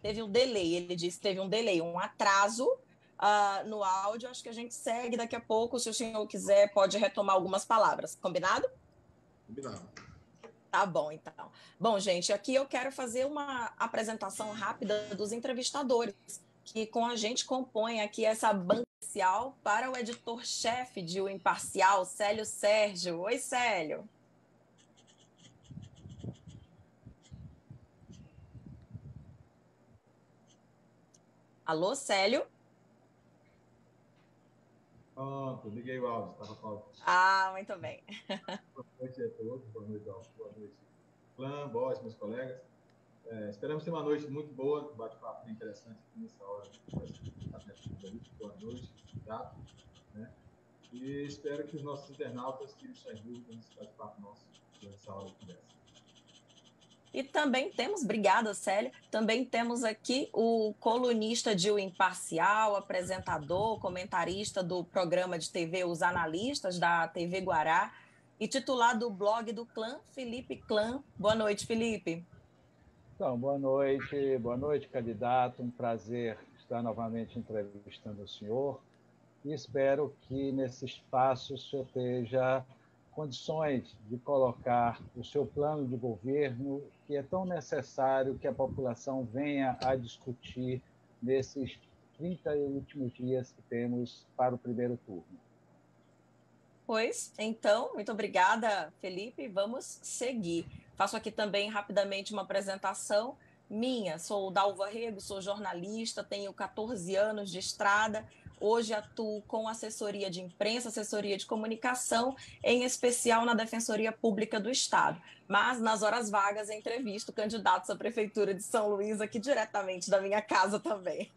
teve um delay. Ele disse que teve um delay, um atraso no áudio. Acho que a gente segue daqui a pouco. Se o senhor quiser, pode retomar algumas palavras. Combinado? Combinado. Tá bom, então. Bom, gente, aqui eu quero fazer uma apresentação rápida dos entrevistadores que com a gente compõem aqui essa banca inicial para o editor-chefe de O Imparcial, Célio Sérgio. Oi, Célio. Alô, Célio? Pronto, liguei o áudio, estava falando. Muito bem. Boa noite a todos, boa noite, Clã, Boss, meus colegas. Esperamos ter uma noite muito boa, um bate-papo bem interessante aqui nessa hora. Boa noite, gato, né? E espero que os nossos internautas tirem suas dúvidas nesse bate-papo nosso, nessa hora de conversa. E também temos, obrigada, Célia, também temos aqui o colunista de O Imparcial, apresentador, comentarista do programa de TV Os Analistas, da TV Guará, e titular do blog do Clã, Felipe Clã. Boa noite, Felipe. Então, boa noite, candidato. Um prazer estar novamente entrevistando o senhor e espero que nesse espaço o senhor esteja condições de colocar o seu plano de governo, que é tão necessário que a população venha a discutir nesses 30 últimos dias que temos para o primeiro turno. Pois, então, muito obrigada, Felipe. Vamos seguir. Faço aqui também rapidamente uma apresentação minha. Sou Dalva Rego, sou jornalista, tenho 14 anos de estrada. Hoje atuo com assessoria de imprensa, assessoria de comunicação, em especial na Defensoria Pública do Estado. Mas, nas horas vagas, entrevisto candidatos à Prefeitura de São Luís, aqui diretamente da minha casa também.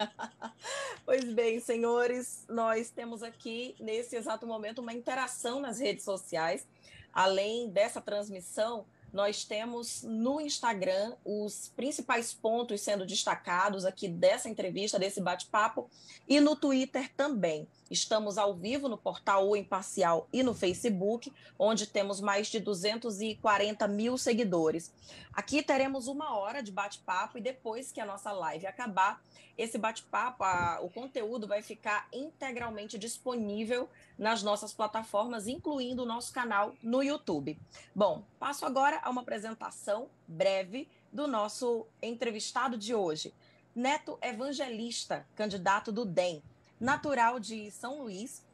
Pois bem, senhores, nós temos aqui, nesse exato momento, uma interação nas redes sociais. Além dessa transmissão, nós temos no Instagram os principais pontos sendo destacados aqui dessa entrevista, desse bate-papo, e no Twitter também. Estamos ao vivo no portal O Imparcial e no Facebook, onde temos mais de 240 mil seguidores. Aqui teremos 1 hora de bate-papo e depois que a nossa live acabar, esse bate-papo, o conteúdo vai ficar integralmente disponível nas nossas plataformas, incluindo o nosso canal no YouTube. Bom, passo agora a uma apresentação breve do nosso entrevistado de hoje. Neto Evangelista, candidato do DEM, natural de São Luís,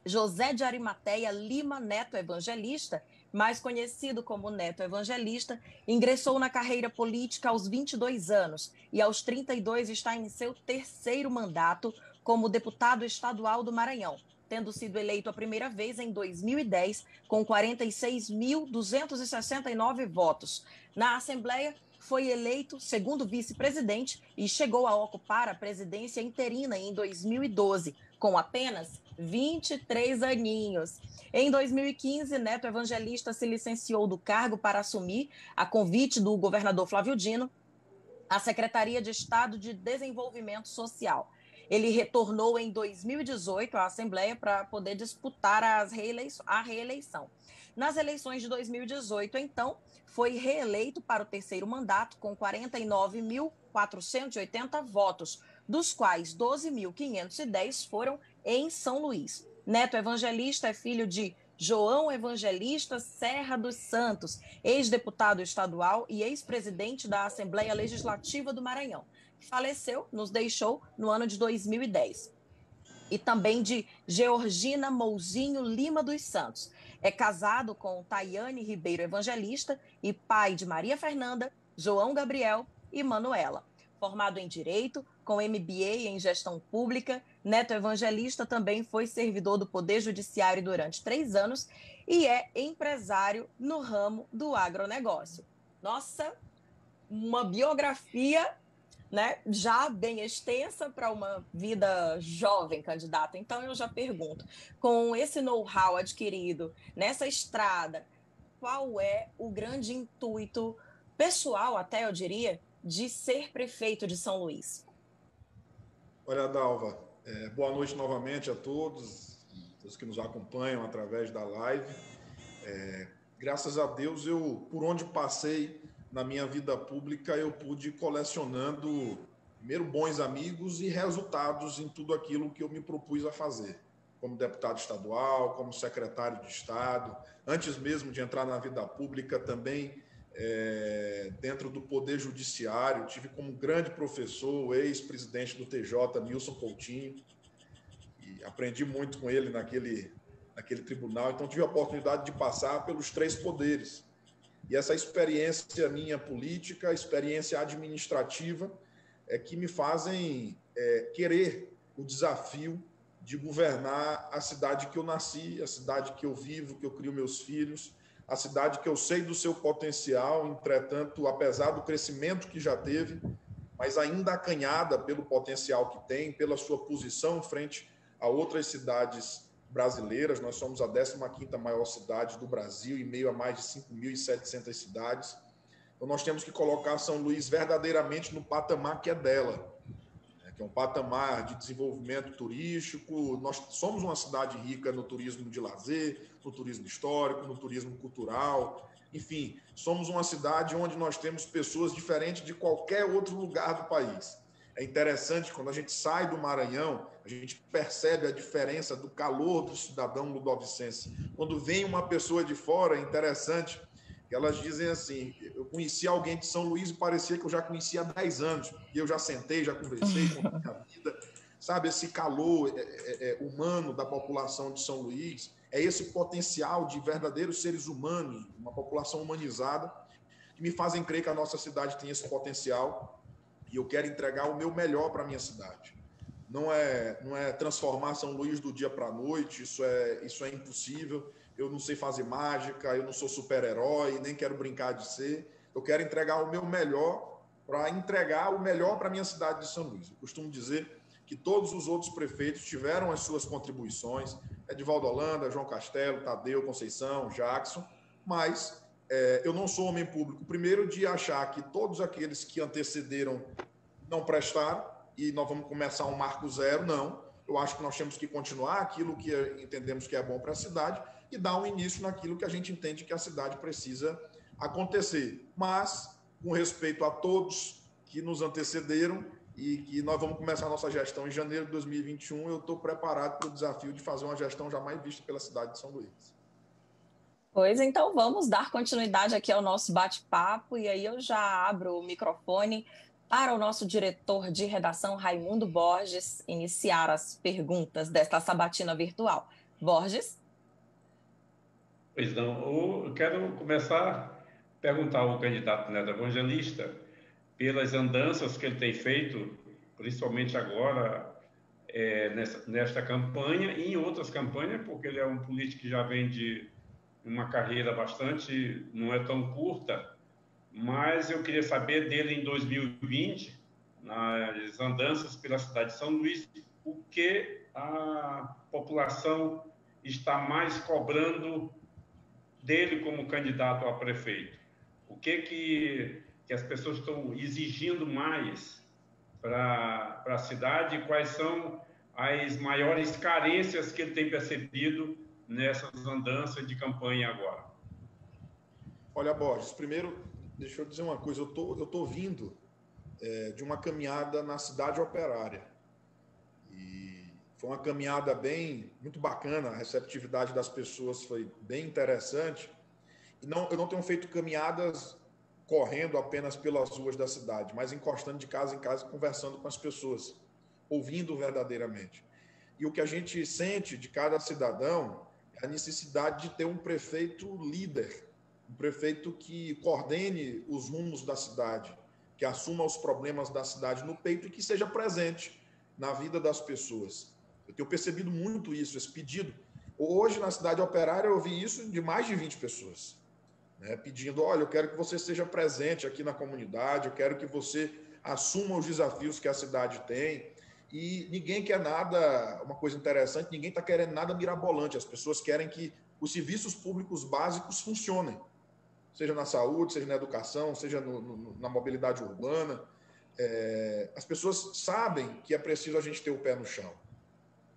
José de Arimateia Lima Neto Evangelista, mais conhecido como Neto Evangelista, ingressou na carreira política aos 22 anos e aos 32 está em seu 3º mandato como deputado estadual do Maranhão, tendo sido eleito a primeira vez em 2010 com 46.269 votos. Na Assembleia, foi eleito segundo vice-presidente e chegou a ocupar a presidência interina em 2012, com apenas 23 aninhos. Em 2015, Neto Evangelista se licenciou do cargo para assumir, a convite do governador Flávio Dino, a Secretaria de Estado de Desenvolvimento Social. Ele retornou em 2018 à Assembleia para poder disputar a reeleição. Nas eleições de 2018, então, foi reeleito para o 3º mandato com 49.480 votos, dos quais 12.510 foram em São Luís. Neto Evangelista é filho de João Evangelista Serra dos Santos, ex-deputado estadual e ex-presidente da Assembleia Legislativa do Maranhão, que faleceu, nos deixou no ano de 2010. E também de Georgina Mouzinho Lima dos Santos. É casado com Tayane Ribeiro Evangelista e pai de Maria Fernanda, João Gabriel e Manuela. Formado em Direito, com MBA em Gestão Pública, Neto Evangelista também foi servidor do Poder Judiciário durante 3 anos e é empresário no ramo do agronegócio. Nossa, uma biografia, né, já bem extensa para uma vida jovem candidata. Então eu já pergunto, com esse know-how adquirido nessa estrada, qual é o grande intuito pessoal, até eu diria, de ser prefeito de São Luís? Olha, Dalva, boa noite novamente a todos que nos acompanham através da live. Graças a Deus, por onde passei, na minha vida pública, eu pude ir colecionando, primeiro, bons amigos e resultados em tudo aquilo que eu me propus a fazer, como deputado estadual, como secretário de Estado, antes mesmo de entrar na vida pública também, dentro do Poder Judiciário, tive como grande professor o ex-presidente do TJ, Nilson Coutinho, e aprendi muito com ele naquele tribunal, então tive a oportunidade de passar pelos 3 poderes. E essa experiência minha política, experiência administrativa, é que me fazem querer o desafio de governar a cidade que eu nasci, a cidade que eu vivo, que eu crio meus filhos, a cidade que eu sei do seu potencial, entretanto, apesar do crescimento que já teve, mas ainda acanhada pelo potencial que tem, pela sua posição frente a outras cidades brasileiras. Nós somos a 15ª maior cidade do Brasil, em meio a mais de 5.700 cidades. Então, nós temos que colocar São Luís verdadeiramente no patamar que é dela, que é um patamar de desenvolvimento turístico. Nós somos uma cidade rica no turismo de lazer, no turismo histórico, no turismo cultural. Enfim, somos uma cidade onde nós temos pessoas diferentes de qualquer outro lugar do país. É interessante, quando a gente sai do Maranhão, a gente percebe a diferença do calor do cidadão ludovicense. Quando vem uma pessoa de fora, é interessante que elas dizem assim: eu conheci alguém de São Luís e parecia que eu já conhecia há 10 anos, e eu já sentei, já conversei com a minha vida. Sabe, esse calor humano da população de São Luís, é esse potencial de verdadeiros seres humanos, uma população humanizada, que me fazem crer que a nossa cidade tem esse potencial, e eu quero entregar o meu melhor para a minha cidade. Não é transformar São Luís do dia para a noite, isso é impossível. Eu não sei fazer mágica, eu não sou super-herói, nem quero brincar de ser. Eu quero entregar o meu melhor para entregar o melhor para a minha cidade de São Luís. Eu costumo dizer que todos os outros prefeitos tiveram as suas contribuições, Edivaldo Holanda, João Castelo, Tadeu, Conceição, Jackson, mas eu não sou homem público, primeiro, de achar que todos aqueles que antecederam não prestaram e nós vamos começar um marco zero. Não, eu acho que nós temos que continuar aquilo que entendemos que é bom para a cidade e dar um início naquilo que a gente entende que a cidade precisa acontecer, mas com respeito a todos que nos antecederam, e que nós vamos começar a nossa gestão em janeiro de 2021, eu estou preparado para o desafio de fazer uma gestão jamais vista pela cidade de São Luís. Pois então, vamos dar continuidade aqui ao nosso bate-papo, e aí eu já abro o microfone para o nosso diretor de redação, Raimundo Borges, iniciar as perguntas desta sabatina virtual. Borges? Pois não, eu quero começar a perguntar ao candidato Neto Evangelista pelas andanças que ele tem feito, principalmente agora, nesta campanha e em outras campanhas, porque ele é um político que já vem de uma carreira bastante, não é tão curta, mas eu queria saber dele em 2020, nas andanças pela cidade de São Luís, o que a população está mais cobrando dele como candidato a prefeito. O que as pessoas estão exigindo mais para a cidade e quais são as maiores carências que ele tem percebido nessas andanças de campanha agora? Olha, Borges, primeiro, deixa eu dizer uma coisa. Eu tô vindo de uma caminhada na cidade operária. E foi uma caminhada muito bacana, a receptividade das pessoas foi bem interessante. E eu não tenho feito caminhadas correndo apenas pelas ruas da cidade, mas encostando de casa em casa, conversando com as pessoas, ouvindo verdadeiramente. E o que a gente sente de cada cidadão é a necessidade de ter um prefeito líder, um prefeito que coordene os rumos da cidade, que assuma os problemas da cidade no peito e que seja presente na vida das pessoas. Eu tenho percebido muito isso, esse pedido. Hoje, na cidade operária, eu ouvi isso de mais de 20 pessoas, pedindo: olha, eu quero que você esteja presente aqui na comunidade, eu quero que você assuma os desafios que a cidade tem. E ninguém quer nada, uma coisa interessante, ninguém está querendo nada mirabolante. As pessoas querem que os serviços públicos básicos funcionem, seja na saúde, seja na educação, seja na mobilidade urbana. As pessoas sabem que é preciso a gente ter o pé no chão.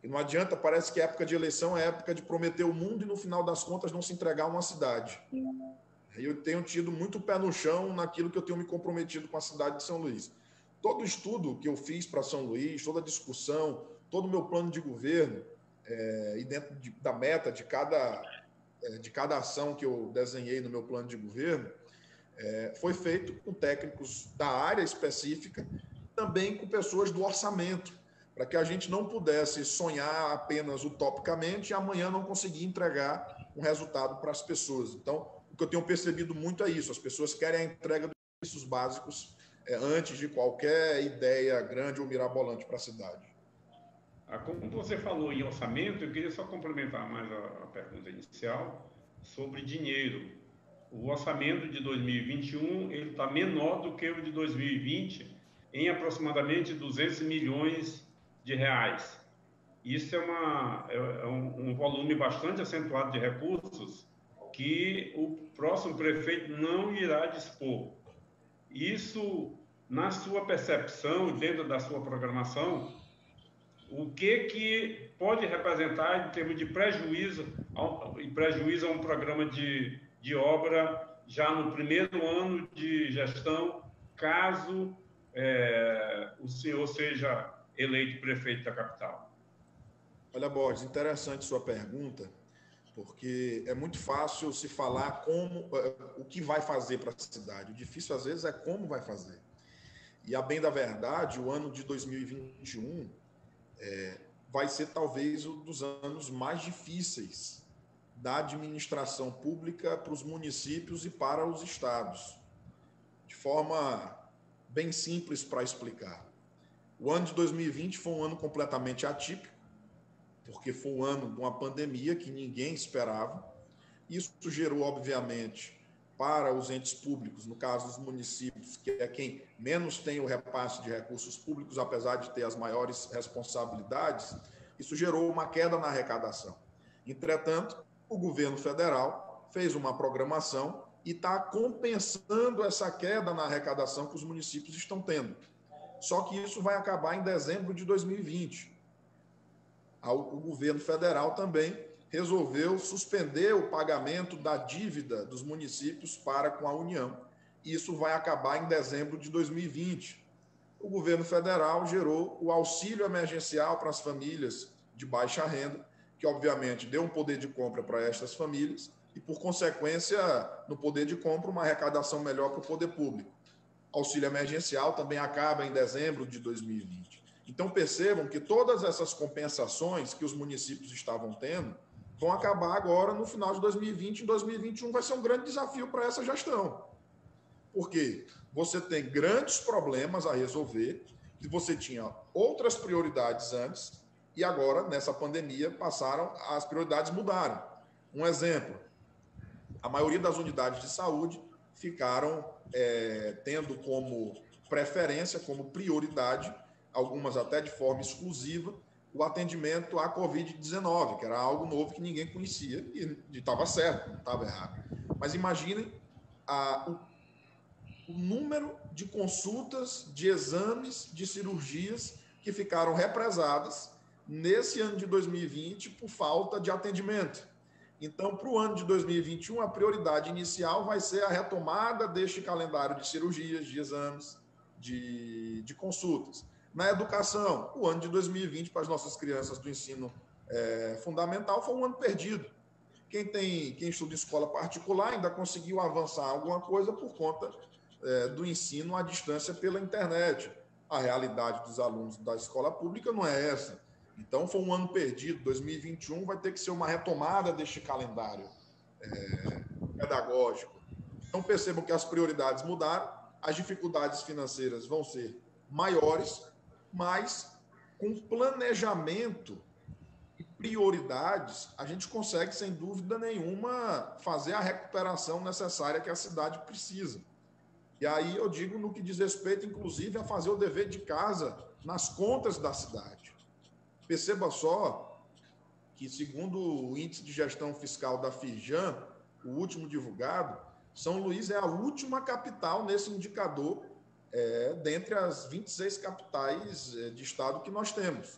E não adianta, parece que a época de eleição é a época de prometer o mundo e, no final das contas, não se entregar a uma cidade. Eu tenho tido muito pé no chão naquilo que eu tenho me comprometido com a cidade de São Luís. Todo o estudo que eu fiz para São Luís, toda a discussão, todo o meu plano de governo, e dentro da meta de cada ação que eu desenhei no meu plano de governo, foi feito com técnicos da área específica, também com pessoas do orçamento, para que a gente não pudesse sonhar apenas utopicamente e amanhã não conseguir entregar um resultado para as pessoas. Então, o que eu tenho percebido muito é isso, as pessoas querem a entrega dos serviços básicos antes de qualquer ideia grande ou mirabolante para a cidade. Como você falou em orçamento, eu queria só complementar mais a pergunta inicial sobre dinheiro. O orçamento de 2021 ele está menor do que o de 2020, em aproximadamente 200 milhões de reais. Isso é um volume bastante acentuado de recursos que o próximo prefeito não irá dispor. Isso, na sua percepção, dentro da sua programação, o que pode representar em termos de prejuízo a um programa de obra já no primeiro ano de gestão, caso o senhor seja eleito prefeito da capital? Olha, Borges, interessante sua pergunta, porque é muito fácil se falar o que vai fazer para a cidade. O difícil, às vezes, é como vai fazer. E, a bem da verdade, o ano de 2021 vai ser talvez um dos anos mais difíceis da administração pública para os municípios e para os estados. De forma bem simples para explicar. O ano de 2020 foi um ano completamente atípico, porque foi um ano de uma pandemia que ninguém esperava. Isso gerou, obviamente, para os entes públicos, no caso dos municípios, que é quem menos tem o repasse de recursos públicos, apesar de ter as maiores responsabilidades, isso gerou uma queda na arrecadação. Entretanto, o governo federal fez uma programação e está compensando essa queda na arrecadação que os municípios estão tendo. Só que isso vai acabar em dezembro de 2020. O governo federal também resolveu suspender o pagamento da dívida dos municípios para com a União. Isso vai acabar em dezembro de 2020. O governo federal gerou o auxílio emergencial para as famílias de baixa renda, que obviamente deu um poder de compra para estas famílias e, por consequência, no poder de compra, uma arrecadação melhor para o poder público. Auxílio emergencial também acaba em dezembro de 2020. Então, percebam que todas essas compensações que os municípios estavam tendo vão acabar agora no final de 2020. Em 2021 vai ser um grande desafio para essa gestão. Porque você tem grandes problemas a resolver, que você tinha outras prioridades antes, e agora, nessa pandemia, as prioridades mudaram. Um exemplo, a maioria das unidades de saúde ficaram tendo como preferência, como prioridade, algumas até de forma exclusiva, o atendimento à Covid-19, que era algo novo que ninguém conhecia e estava certo, não estava errado. Mas imaginem o número de consultas, de exames, de cirurgias que ficaram represadas nesse ano de 2020 por falta de atendimento. Então, para o ano de 2021, a prioridade inicial vai ser a retomada deste calendário de cirurgias, de exames, de consultas. Na educação, o ano de 2020 para as nossas crianças do ensino fundamental foi um ano perdido. Quem estuda em escola particular ainda conseguiu avançar alguma coisa por conta do ensino à distância pela internet. A realidade dos alunos da escola pública não é essa. Então, foi um ano perdido. 2021 vai ter que ser uma retomada deste calendário pedagógico. Então, percebam que as prioridades mudaram, as dificuldades financeiras vão ser maiores, mas com planejamento e prioridades, a gente consegue, sem dúvida nenhuma, fazer a recuperação necessária que a cidade precisa. E aí eu digo no que diz respeito, inclusive, a fazer o dever de casa nas contas da cidade. Perceba só que, segundo o Índice de Gestão Fiscal da Firjan, o último divulgado, São Luís é a última capital nesse indicador, dentre as 26 capitais de estado que nós temos.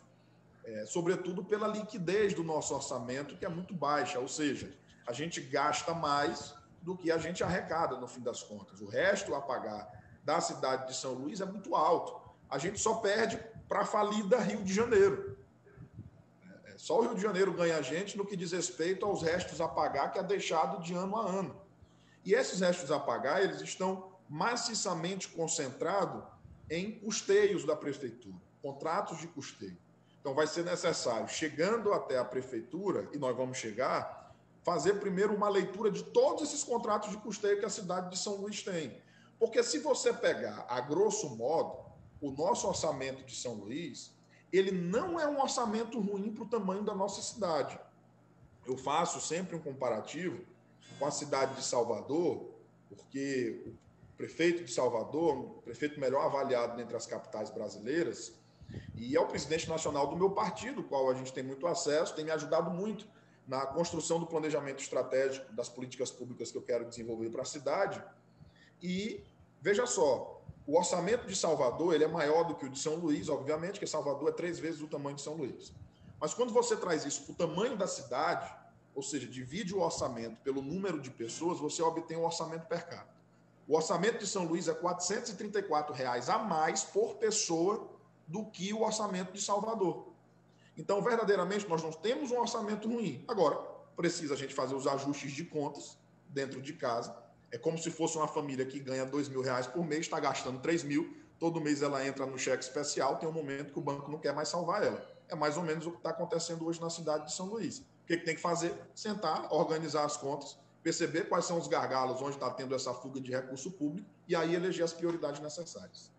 Sobretudo pela liquidez do nosso orçamento, que é muito baixa, ou seja, a gente gasta mais do que a gente arrecada, no fim das contas. O resto a pagar da cidade de São Luís é muito alto. A gente só perde para a falida Rio de Janeiro. Só o Rio de Janeiro ganha a gente no que diz respeito aos restos a pagar, que é deixado de ano a ano. E esses restos a pagar, eles estão maciçamente concentrados em custeios da prefeitura, contratos de custeio. Então, vai ser necessário, chegando até a prefeitura, e nós vamos chegar, fazer primeiro uma leitura de todos esses contratos de custeio que a cidade de São Luís tem. Porque se você pegar, a grosso modo, o nosso orçamento de São Luís, ele não é um orçamento ruim para o tamanho da nossa cidade. Eu faço sempre um comparativo com a cidade de Salvador, porque o prefeito de Salvador, o prefeito melhor avaliado entre as capitais brasileiras, e é o presidente nacional do meu partido, ao qual a gente tem muito acesso, tem me ajudado muito na construção do planejamento estratégico das políticas públicas que eu quero desenvolver para a cidade. E, veja só, o orçamento de Salvador ele é maior do que o de São Luís, obviamente, porque Salvador é 3 vezes o tamanho de São Luís. Mas quando você traz isso para o tamanho da cidade, ou seja, divide o orçamento pelo número de pessoas, você obtém um orçamento per capita. O orçamento de São Luís é R$ 434 a mais por pessoa do que o orçamento de Salvador. Então, verdadeiramente, nós não temos um orçamento ruim. Agora, precisa a gente fazer os ajustes de contas dentro de casa. É como se fosse uma família que ganha R$2.000 por mês, está gastando 3.000, todo mês ela entra no cheque especial, tem um momento que o banco não quer mais salvar ela. É mais ou menos o que está acontecendo hoje na cidade de São Luís. O que tem que fazer? Sentar, organizar as contas, perceber quais são os gargalos onde está tendo essa fuga de recurso público e aí eleger as prioridades necessárias.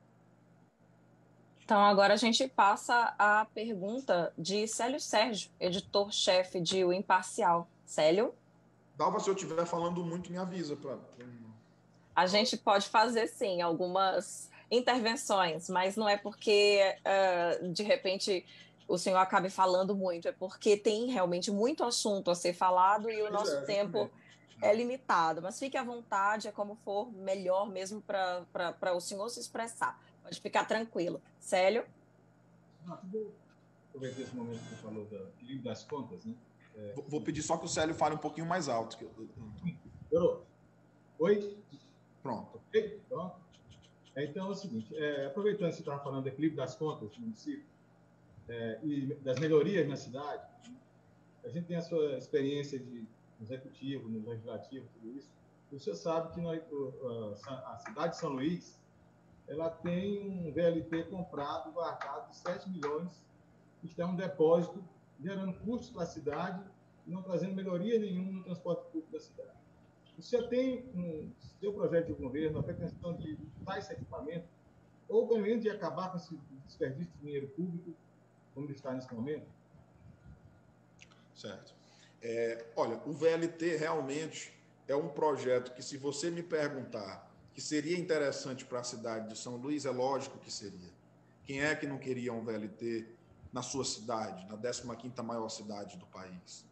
Então, agora a gente passa à pergunta de Célio Sérgio, editor-chefe de O Imparcial. Célio? Dalva, se eu estiver falando muito, me avisa. A gente pode fazer, sim, algumas intervenções, mas não é porque, de repente, o senhor acabe falando muito, é porque tem realmente muito assunto a ser falado e o nosso tempo é limitado. Mas fique à vontade, é como for melhor mesmo para o senhor se expressar. Pode ficar tranquilo. Célio? Aproveitei esse momento que você falou do equilíbrio das contas, né? Vou pedir só que o Célio fale um pouquinho mais alto. Melhorou? Oi? Pronto. Ok? Pronto. Então é o seguinte, aproveitando que você estava falando do equilíbrio das contas do município e das melhorias na cidade, a gente tem a sua experiência no executivo, no legislativo, tudo isso. E você sabe que a cidade de São Luís ela tem um VLT comprado, guardado de 7 milhões, que está em um depósito, gerando custos para a cidade e não trazendo melhoria nenhuma no transporte público da cidade. Você tem seu projeto de governo a pretensão de usar esse equipamento, ou pelo menos de acabar com esse desperdício de dinheiro público, como ele está nesse momento? Certo. Olha, o VLT realmente é um projeto que, se você me perguntar que seria interessante para a cidade de São Luís, é lógico que seria. Quem é que não queria um VLT na sua cidade, na 15ª maior cidade do país?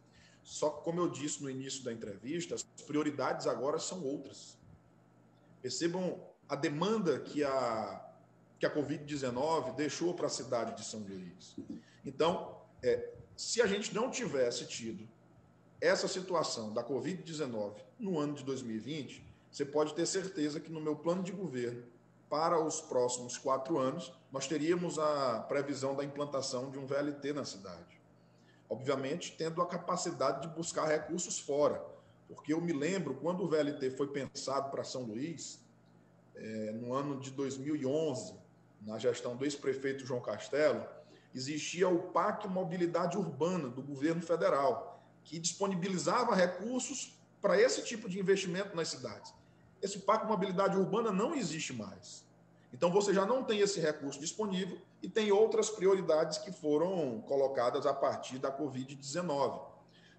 Só que, como eu disse no início da entrevista, as prioridades agora são outras. Percebam a demanda que a Covid-19 deixou para a cidade de São Luís. Então, se a gente não tivesse tido essa situação da Covid-19 no ano de 2020, você pode ter certeza que no meu plano de governo, para os próximos 4 anos, nós teríamos a previsão da implantação de um VLT na cidade. Obviamente, tendo a capacidade de buscar recursos fora, porque eu me lembro, quando o VLT foi pensado para São Luís, no ano de 2011, na gestão do ex-prefeito João Castelo, existia o PAC Mobilidade Urbana do governo federal, que disponibilizava recursos para esse tipo de investimento nas cidades. Esse PAC Mobilidade Urbana não existe mais. Então, você já não tem esse recurso disponível e tem outras prioridades que foram colocadas a partir da Covid-19.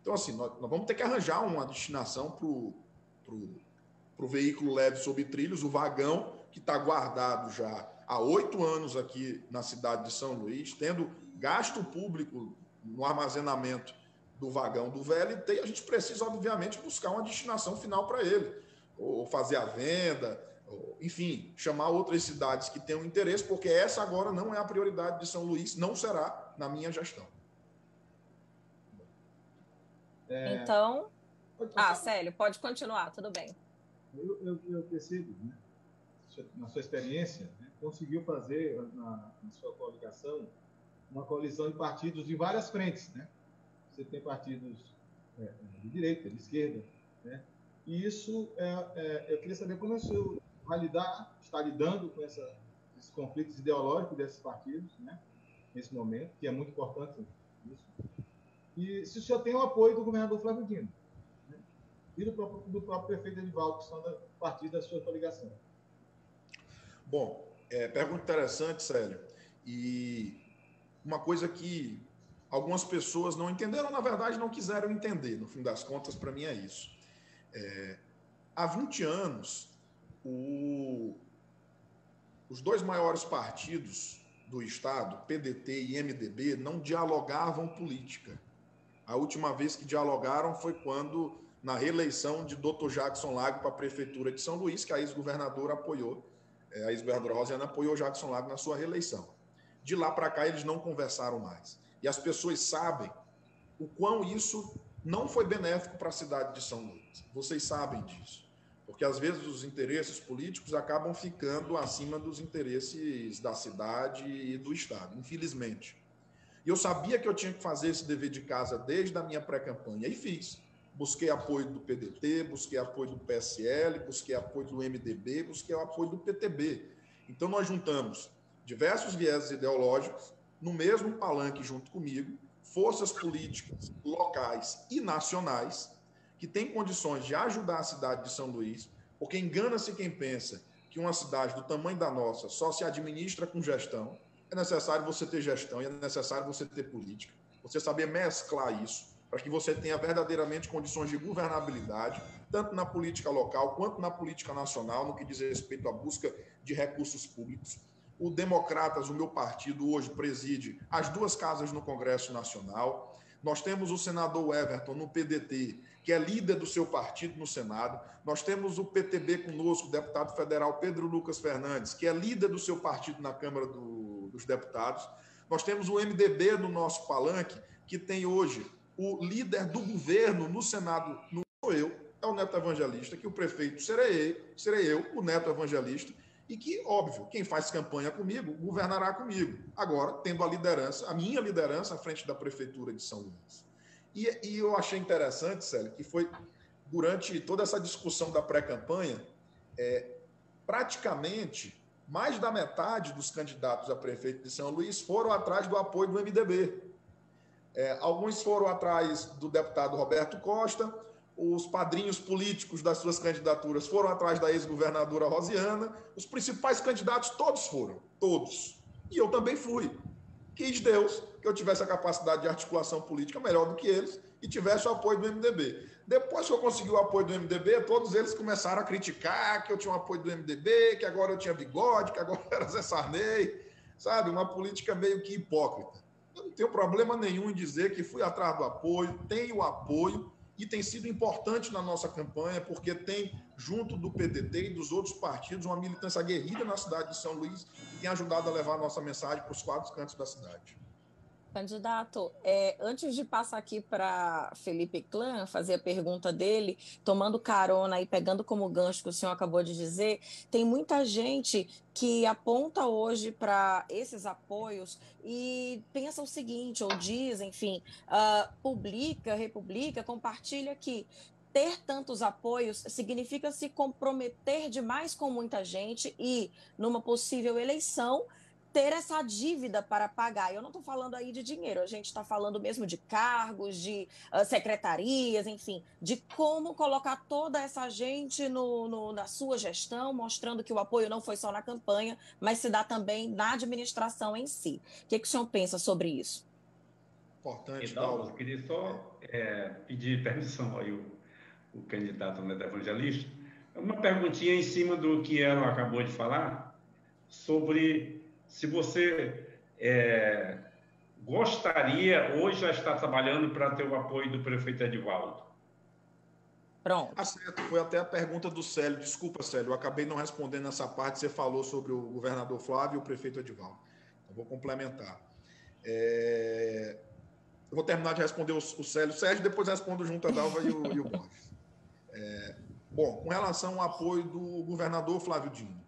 Então, assim, nós vamos ter que arranjar uma destinação para o veículo leve sobre trilhos, o vagão, que está guardado já há 8 anos aqui na cidade de São Luís, tendo gasto público no armazenamento do vagão do VLT, e a gente precisa, obviamente, buscar uma destinação final para ele, ou fazer a venda, enfim, chamar outras cidades que tenham interesse, porque essa agora não é a prioridade de São Luís, não será na minha gestão. Então, Célio, pode continuar, tudo bem. eu percebo, né, na sua experiência, né, conseguiu fazer na sua coligação uma coalizão de partidos de várias frentes, né? Você tem partidos de direita, de esquerda, né? E isso, eu queria saber como o senhor vai está lidando com esses conflitos ideológicos desses partidos, né? Nesse momento, que é muito importante isso. E se o senhor tem o apoio do governador Flávio Dino, né? E do próprio prefeito Edivaldo, que são partidos da sua coligação. Bom, pergunta interessante, Célio. E uma coisa que algumas pessoas não entenderam, na verdade, não quiseram entender. No fim das contas, para mim é isso. Há 20 anos, os dois maiores partidos do Estado, PDT e MDB, não dialogavam política. A última vez que dialogaram foi quando, na reeleição de Dr. Jackson Lago para a Prefeitura de São Luís, que a ex-governadora apoiou, a ex-governadora Rosiana apoiou Jackson Lago na sua reeleição. De lá para cá, eles não conversaram mais. E as pessoas sabem o quão isso não foi benéfico para a cidade de São Luís. Vocês sabem disso. Porque, às vezes, os interesses políticos acabam ficando acima dos interesses da cidade e do Estado, infelizmente. E eu sabia que eu tinha que fazer esse dever de casa desde a minha pré-campanha, e fiz. Busquei apoio do PDT, busquei apoio do PSL, busquei apoio do MDB, busquei o apoio do PTB. Então, nós juntamos diversos vieses ideológicos no mesmo palanque junto comigo, forças políticas locais e nacionais que têm condições de ajudar a cidade de São Luís, porque engana-se quem pensa que uma cidade do tamanho da nossa só se administra com gestão. É necessário você ter gestão e é necessário você ter política, você saber mesclar isso, para que você tenha verdadeiramente condições de governabilidade, tanto na política local quanto na política nacional, no que diz respeito à busca de recursos públicos. O Democratas, o meu partido, hoje preside as duas casas no Congresso Nacional. Nós temos o senador Everton no PDT, que é líder do seu partido no Senado. Nós temos o PTB conosco, o deputado federal Pedro Lucas Fernandes, que é líder do seu partido na Câmara dos Deputados. Nós temos o MDB no nosso palanque, que tem hoje o líder do governo no Senado, não sou eu, é o Neto Evangelista, que o prefeito serei eu, o Neto Evangelista, e que, óbvio, quem faz campanha comigo, governará comigo. Agora, tendo a minha liderança à frente da Prefeitura de São Luís. E eu achei interessante, Célio, que foi durante toda essa discussão da pré-campanha, praticamente mais da metade dos candidatos a prefeito de São Luís foram atrás do apoio do MDB. Alguns foram atrás do deputado Roberto Costa, os padrinhos políticos das suas candidaturas foram atrás da ex-governadora Rosiana, os principais candidatos todos foram, todos. E eu também fui. Quis Deus que eu tivesse a capacidade de articulação política melhor do que eles e tivesse o apoio do MDB. Depois que eu consegui o apoio do MDB, todos eles começaram a criticar que eu tinha o apoio do MDB, que agora eu tinha bigode, que agora era Zé Sarney, sabe? Uma política meio que hipócrita. Eu não tenho problema nenhum em dizer que fui atrás do apoio, tenho apoio, e tem sido importante na nossa campanha, porque tem, junto do PDT e dos outros partidos, uma militância aguerrida na cidade de São Luís, que tem ajudado a levar a nossa mensagem para os 4 cantos da cidade. Candidato, antes de passar aqui para Felipe Klan, fazer a pergunta dele, tomando carona e pegando como gancho que o senhor acabou de dizer, tem muita gente que aponta hoje para esses apoios e pensa o seguinte, ou diz, enfim, republica, compartilha que ter tantos apoios significa se comprometer demais com muita gente e, numa possível eleição, ter essa dívida para pagar. Eu não estou falando aí de dinheiro, a gente está falando mesmo de cargos, de secretarias, enfim, de como colocar toda essa gente na sua gestão, mostrando que o apoio não foi só na campanha, mas se dá também na administração em si. O que o senhor pensa sobre isso? Importante, Dalva. Eu queria só pedir permissão aí o candidato Neto Evangelista. Uma perguntinha em cima do que ela acabou de falar, sobre se você gostaria, hoje já está trabalhando para ter o apoio do prefeito Edivaldo. Pronto. Certo, foi até a pergunta do Célio. Desculpa, Célio, eu acabei não respondendo essa parte. Você falou sobre o governador Flávio e o prefeito Edivaldo. Eu vou complementar. Eu vou terminar de responder o Célio. Sérgio, depois respondo junto a Dalva e o Borges. Bom, com relação ao apoio do governador Flávio Dino,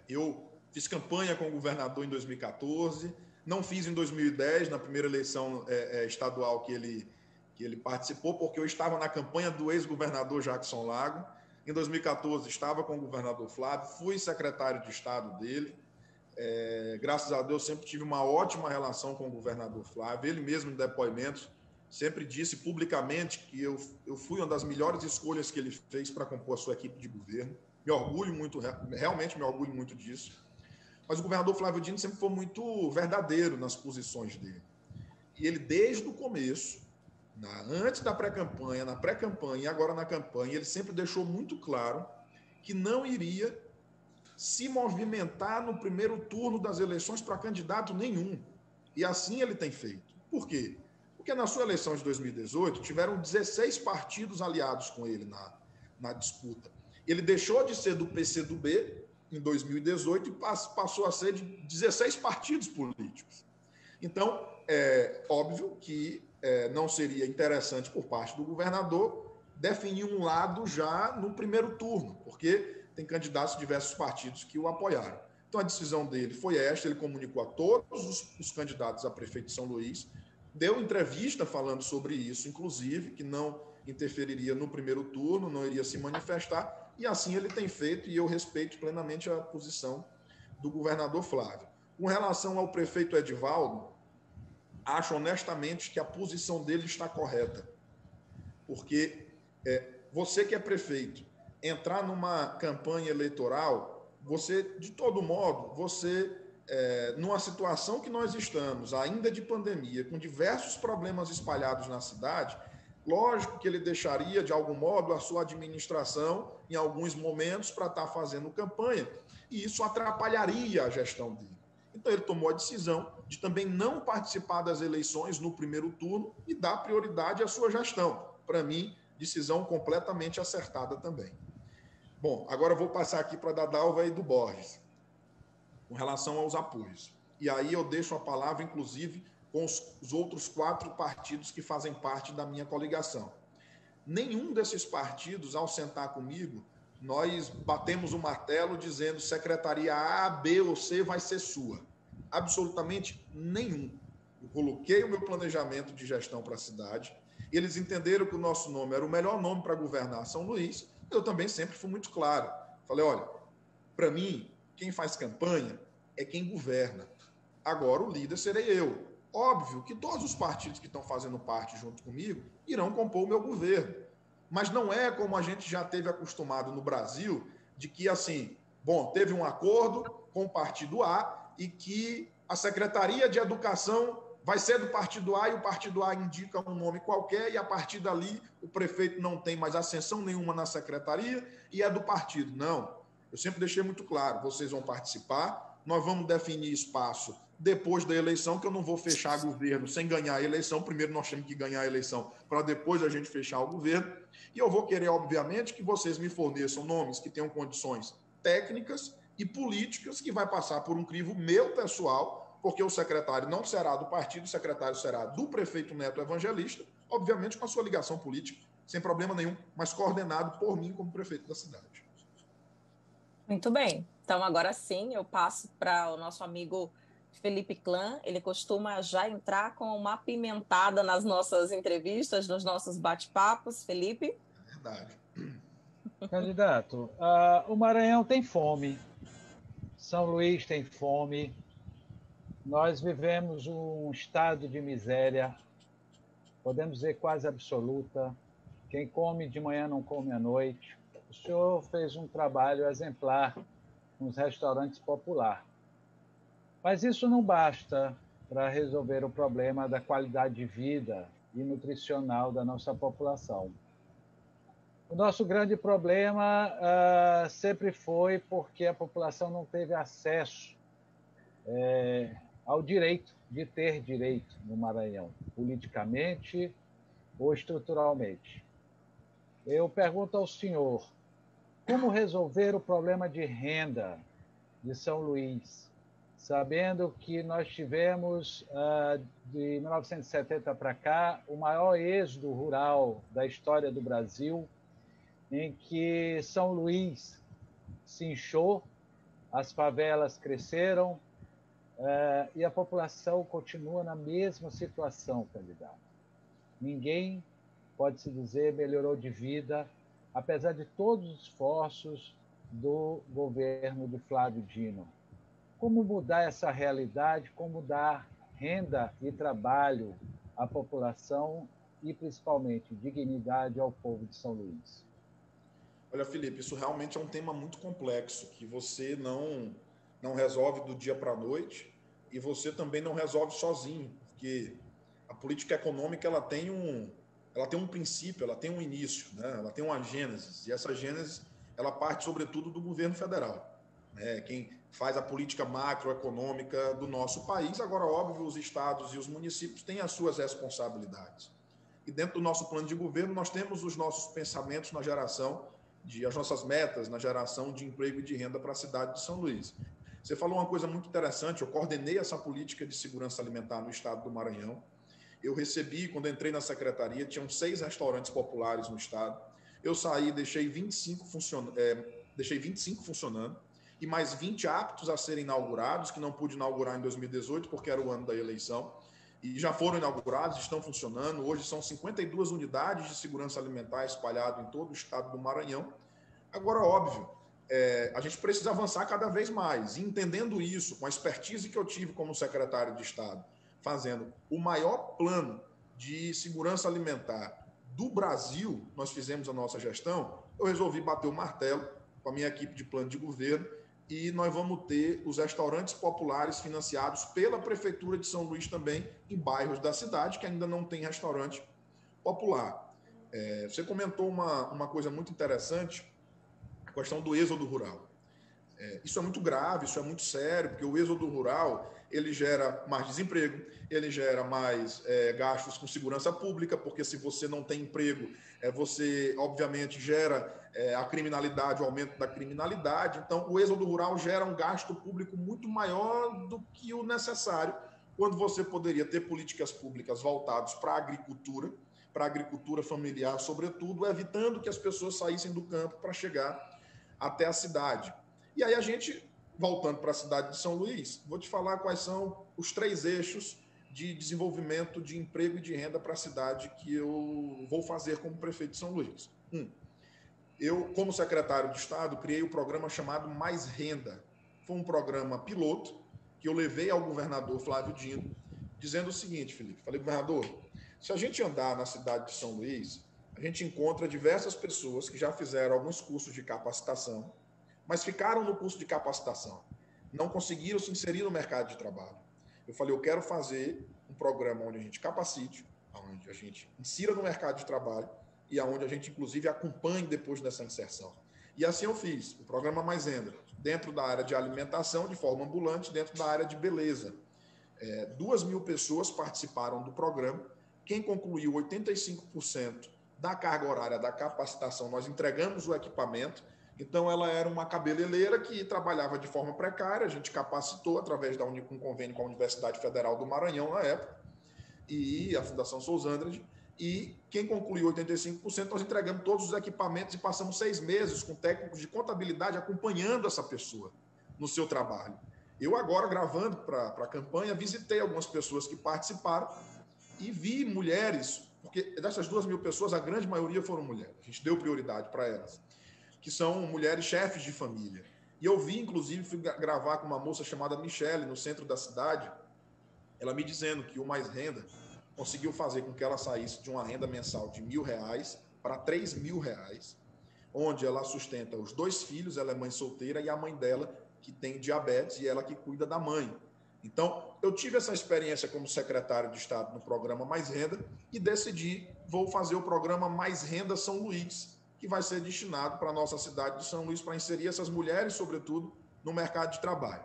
eu fiz campanha com o governador em 2014, não fiz em 2010, na primeira eleição estadual que ele participou, porque eu estava na campanha do ex-governador Jackson Lago. Em 2014, estava com o governador Flávio, fui secretário de Estado dele. Graças a Deus, sempre tive uma ótima relação com o governador Flávio. Ele mesmo, em depoimentos, sempre disse publicamente que eu fui uma das melhores escolhas que ele fez para compor a sua equipe de governo. Me orgulho muito, realmente me orgulho muito disso. Mas o governador Flávio Dino sempre foi muito verdadeiro nas posições dele. E ele, desde o começo, antes da pré-campanha, na pré-campanha e agora na campanha, ele sempre deixou muito claro que não iria se movimentar no primeiro turno das eleições para candidato nenhum. E assim ele tem feito. Por quê? Porque na sua eleição de 2018, tiveram 16 partidos aliados com ele na disputa. Ele deixou de ser do PCdoB em 2018 e passou a ser de 16 partidos políticos. Então, é óbvio que não seria interessante por parte do governador definir um lado já no primeiro turno, porque tem candidatos de diversos partidos que o apoiaram. Então, a decisão dele foi esta, ele comunicou a todos os candidatos a prefeito de São Luís, deu entrevista falando sobre isso, inclusive, que não interferiria no primeiro turno, não iria se manifestar, e assim ele tem feito, e eu respeito plenamente a posição do governador Flávio. Com relação ao prefeito Edivaldo, acho honestamente que a posição dele está correta, porque você que é prefeito, entrar numa campanha eleitoral, você, de todo modo, numa situação que nós estamos, ainda de pandemia, com diversos problemas espalhados na cidade, lógico que ele deixaria, de algum modo, a sua administração, em alguns momentos, para estar fazendo campanha, e isso atrapalharia a gestão dele. Então, ele tomou a decisão de também não participar das eleições no primeiro turno e dar prioridade à sua gestão. Para mim, decisão completamente acertada também. Bom, agora eu vou passar aqui para a Dalva e do Borges, com relação aos apoios. E aí eu deixo a palavra, inclusive, com os outros 4 partidos que fazem parte da minha coligação. Nenhum desses partidos, ao sentar comigo, nós batemos o martelo dizendo secretaria A, B ou C vai ser sua. Absolutamente nenhum. Eu coloquei o meu planejamento de gestão para a cidade, eles entenderam que o nosso nome era o melhor nome para governar São Luís. Eu também sempre fui muito claro. Falei, olha, para mim, quem faz campanha é quem governa. Agora o líder serei eu. Óbvio que todos os partidos que estão fazendo parte junto comigo irão compor o meu governo. Mas não é como a gente já teve acostumado no Brasil, de que, assim, teve um acordo com o partido A e que a Secretaria de Educação vai ser do partido A e o partido A indica um nome qualquer e a partir dali o prefeito não tem mais ascensão nenhuma na secretaria e é do partido. Não. Eu sempre deixei muito claro, vocês vão participar, nós vamos definir espaço depois da eleição, que eu não vou fechar governo sem ganhar a eleição. Primeiro nós temos que ganhar a eleição para depois a gente fechar o governo. E eu vou querer, obviamente, que vocês me forneçam nomes que tenham condições técnicas e políticas, que vai passar por um crivo meu pessoal, porque o secretário não será do partido, o secretário será do prefeito Neto Evangelista, obviamente com a sua ligação política, sem problema nenhum, mas coordenado por mim como prefeito da cidade. Muito bem. Então, agora sim, eu passo para o nosso amigo Felipe Klan. Ele costuma já entrar com uma apimentada nas nossas entrevistas, nos nossos bate-papos. Felipe? É verdade. Candidato, o Maranhão tem fome, São Luís tem fome, nós vivemos um estado de miséria, podemos dizer quase absoluta. Quem come de manhã não come à noite. O senhor fez um trabalho exemplar nos restaurantes populares. Mas isso não basta para resolver o problema da qualidade de vida e nutricional da nossa população. O nosso grande problema sempre foi porque a população não teve acesso ao direito de ter direito no Maranhão, politicamente ou estruturalmente. Eu pergunto ao senhor, como resolver o problema de renda de São Luís, sabendo que nós tivemos, de 1970 para cá, o maior êxodo rural da história do Brasil, em que São Luís se inchou, as favelas cresceram, e a população continua na mesma situação, candidato. Ninguém, pode-se dizer, melhorou de vida, apesar de todos os esforços do governo de Flávio Dino. Como mudar essa realidade, como dar renda e trabalho à população e, principalmente, dignidade ao povo de São Luís? Olha, Felipe, isso realmente é um tema muito complexo, que você não resolve do dia para a noite e você também não resolve sozinho, porque a política econômica ela tem um princípio, ela tem um início, né? Ela tem uma gênese, e essa gênese ela parte sobretudo do governo federal, né? Quem faz a política macroeconômica do nosso país. Agora, óbvio, os estados e os municípios têm as suas responsabilidades. E dentro do nosso plano de governo, nós temos os nossos pensamentos na geração as nossas metas na geração de emprego e de renda para a cidade de São Luís. Você falou uma coisa muito interessante, eu coordenei essa política de segurança alimentar no estado do Maranhão. Eu recebi, quando entrei na secretaria, tinham 6 restaurantes populares no estado. Eu saí, deixei 25 funcionando e mais 20 aptos a serem inaugurados, que não pude inaugurar em 2018, porque era o ano da eleição. E já foram inaugurados, estão funcionando. Hoje são 52 unidades de segurança alimentar espalhadas em todo o estado do Maranhão. Agora, óbvio, a gente precisa avançar cada vez mais. E entendendo isso, com a expertise que eu tive como secretário de Estado, fazendo o maior plano de segurança alimentar do Brasil, nós fizemos a nossa gestão, eu resolvi bater o martelo com a minha equipe de plano de governo e nós vamos ter os restaurantes populares financiados pela Prefeitura de São Luís também, em bairros da cidade que ainda não tem restaurante popular. Você comentou uma coisa muito interessante, a questão do êxodo rural. Isso é muito grave, isso é muito sério, porque o êxodo rural ele gera mais desemprego, ele gera mais gastos com segurança pública, porque se você não tem emprego, você, obviamente, gera a criminalidade, o aumento da criminalidade. Então, o êxodo rural gera um gasto público muito maior do que o necessário, quando você poderia ter políticas públicas voltadas para a agricultura familiar, sobretudo, evitando que as pessoas saíssem do campo para chegar até a cidade. E aí a gente, voltando para a cidade de São Luís, vou te falar quais são os 3 eixos de desenvolvimento de emprego e de renda para a cidade que eu vou fazer como prefeito de São Luís. Eu, como secretário de Estado, criei o programa chamado Mais Renda. Foi um programa piloto que eu levei ao governador Flávio Dino, dizendo o seguinte, Felipe, falei, governador, se a gente andar na cidade de São Luís, a gente encontra diversas pessoas que já fizeram alguns cursos de capacitação, mas ficaram no curso de capacitação, não conseguiram se inserir no mercado de trabalho. Eu falei, eu quero fazer um programa onde a gente capacite, onde a gente insira no mercado de trabalho e onde a gente, inclusive, acompanhe depois dessa inserção. E assim eu fiz, o programa Mais Renda, dentro da área de alimentação, de forma ambulante, dentro da área de beleza. 2.000 pessoas participaram do programa. Quem concluiu 85% da carga horária da capacitação, nós entregamos o equipamento. Então, ela era uma cabeleireira que trabalhava de forma precária, a gente capacitou através de um convênio com a Universidade Federal do Maranhão, na época, e a Fundação Sousandrade, e quem concluiu 85%, nós entregamos todos os equipamentos e passamos 6 meses com técnicos de contabilidade acompanhando essa pessoa no seu trabalho. Eu agora, gravando para a campanha, visitei algumas pessoas que participaram e vi mulheres, porque dessas 2.000 pessoas, a grande maioria foram mulheres, a gente deu prioridade para elas, que são mulheres chefes de família. E eu vi, inclusive, fui gravar com uma moça chamada Michele, no centro da cidade, ela me dizendo que o Mais Renda conseguiu fazer com que ela saísse de uma renda mensal de R$1.000 para R$3.000, onde ela sustenta os 2 filhos, ela é mãe solteira, e a mãe dela, que tem diabetes, e ela que cuida da mãe. Então, eu tive essa experiência como secretário de Estado no programa Mais Renda e decidi, vou fazer o programa Mais Renda São Luís, que vai ser destinado para a nossa cidade de São Luís, para inserir essas mulheres, sobretudo, no mercado de trabalho.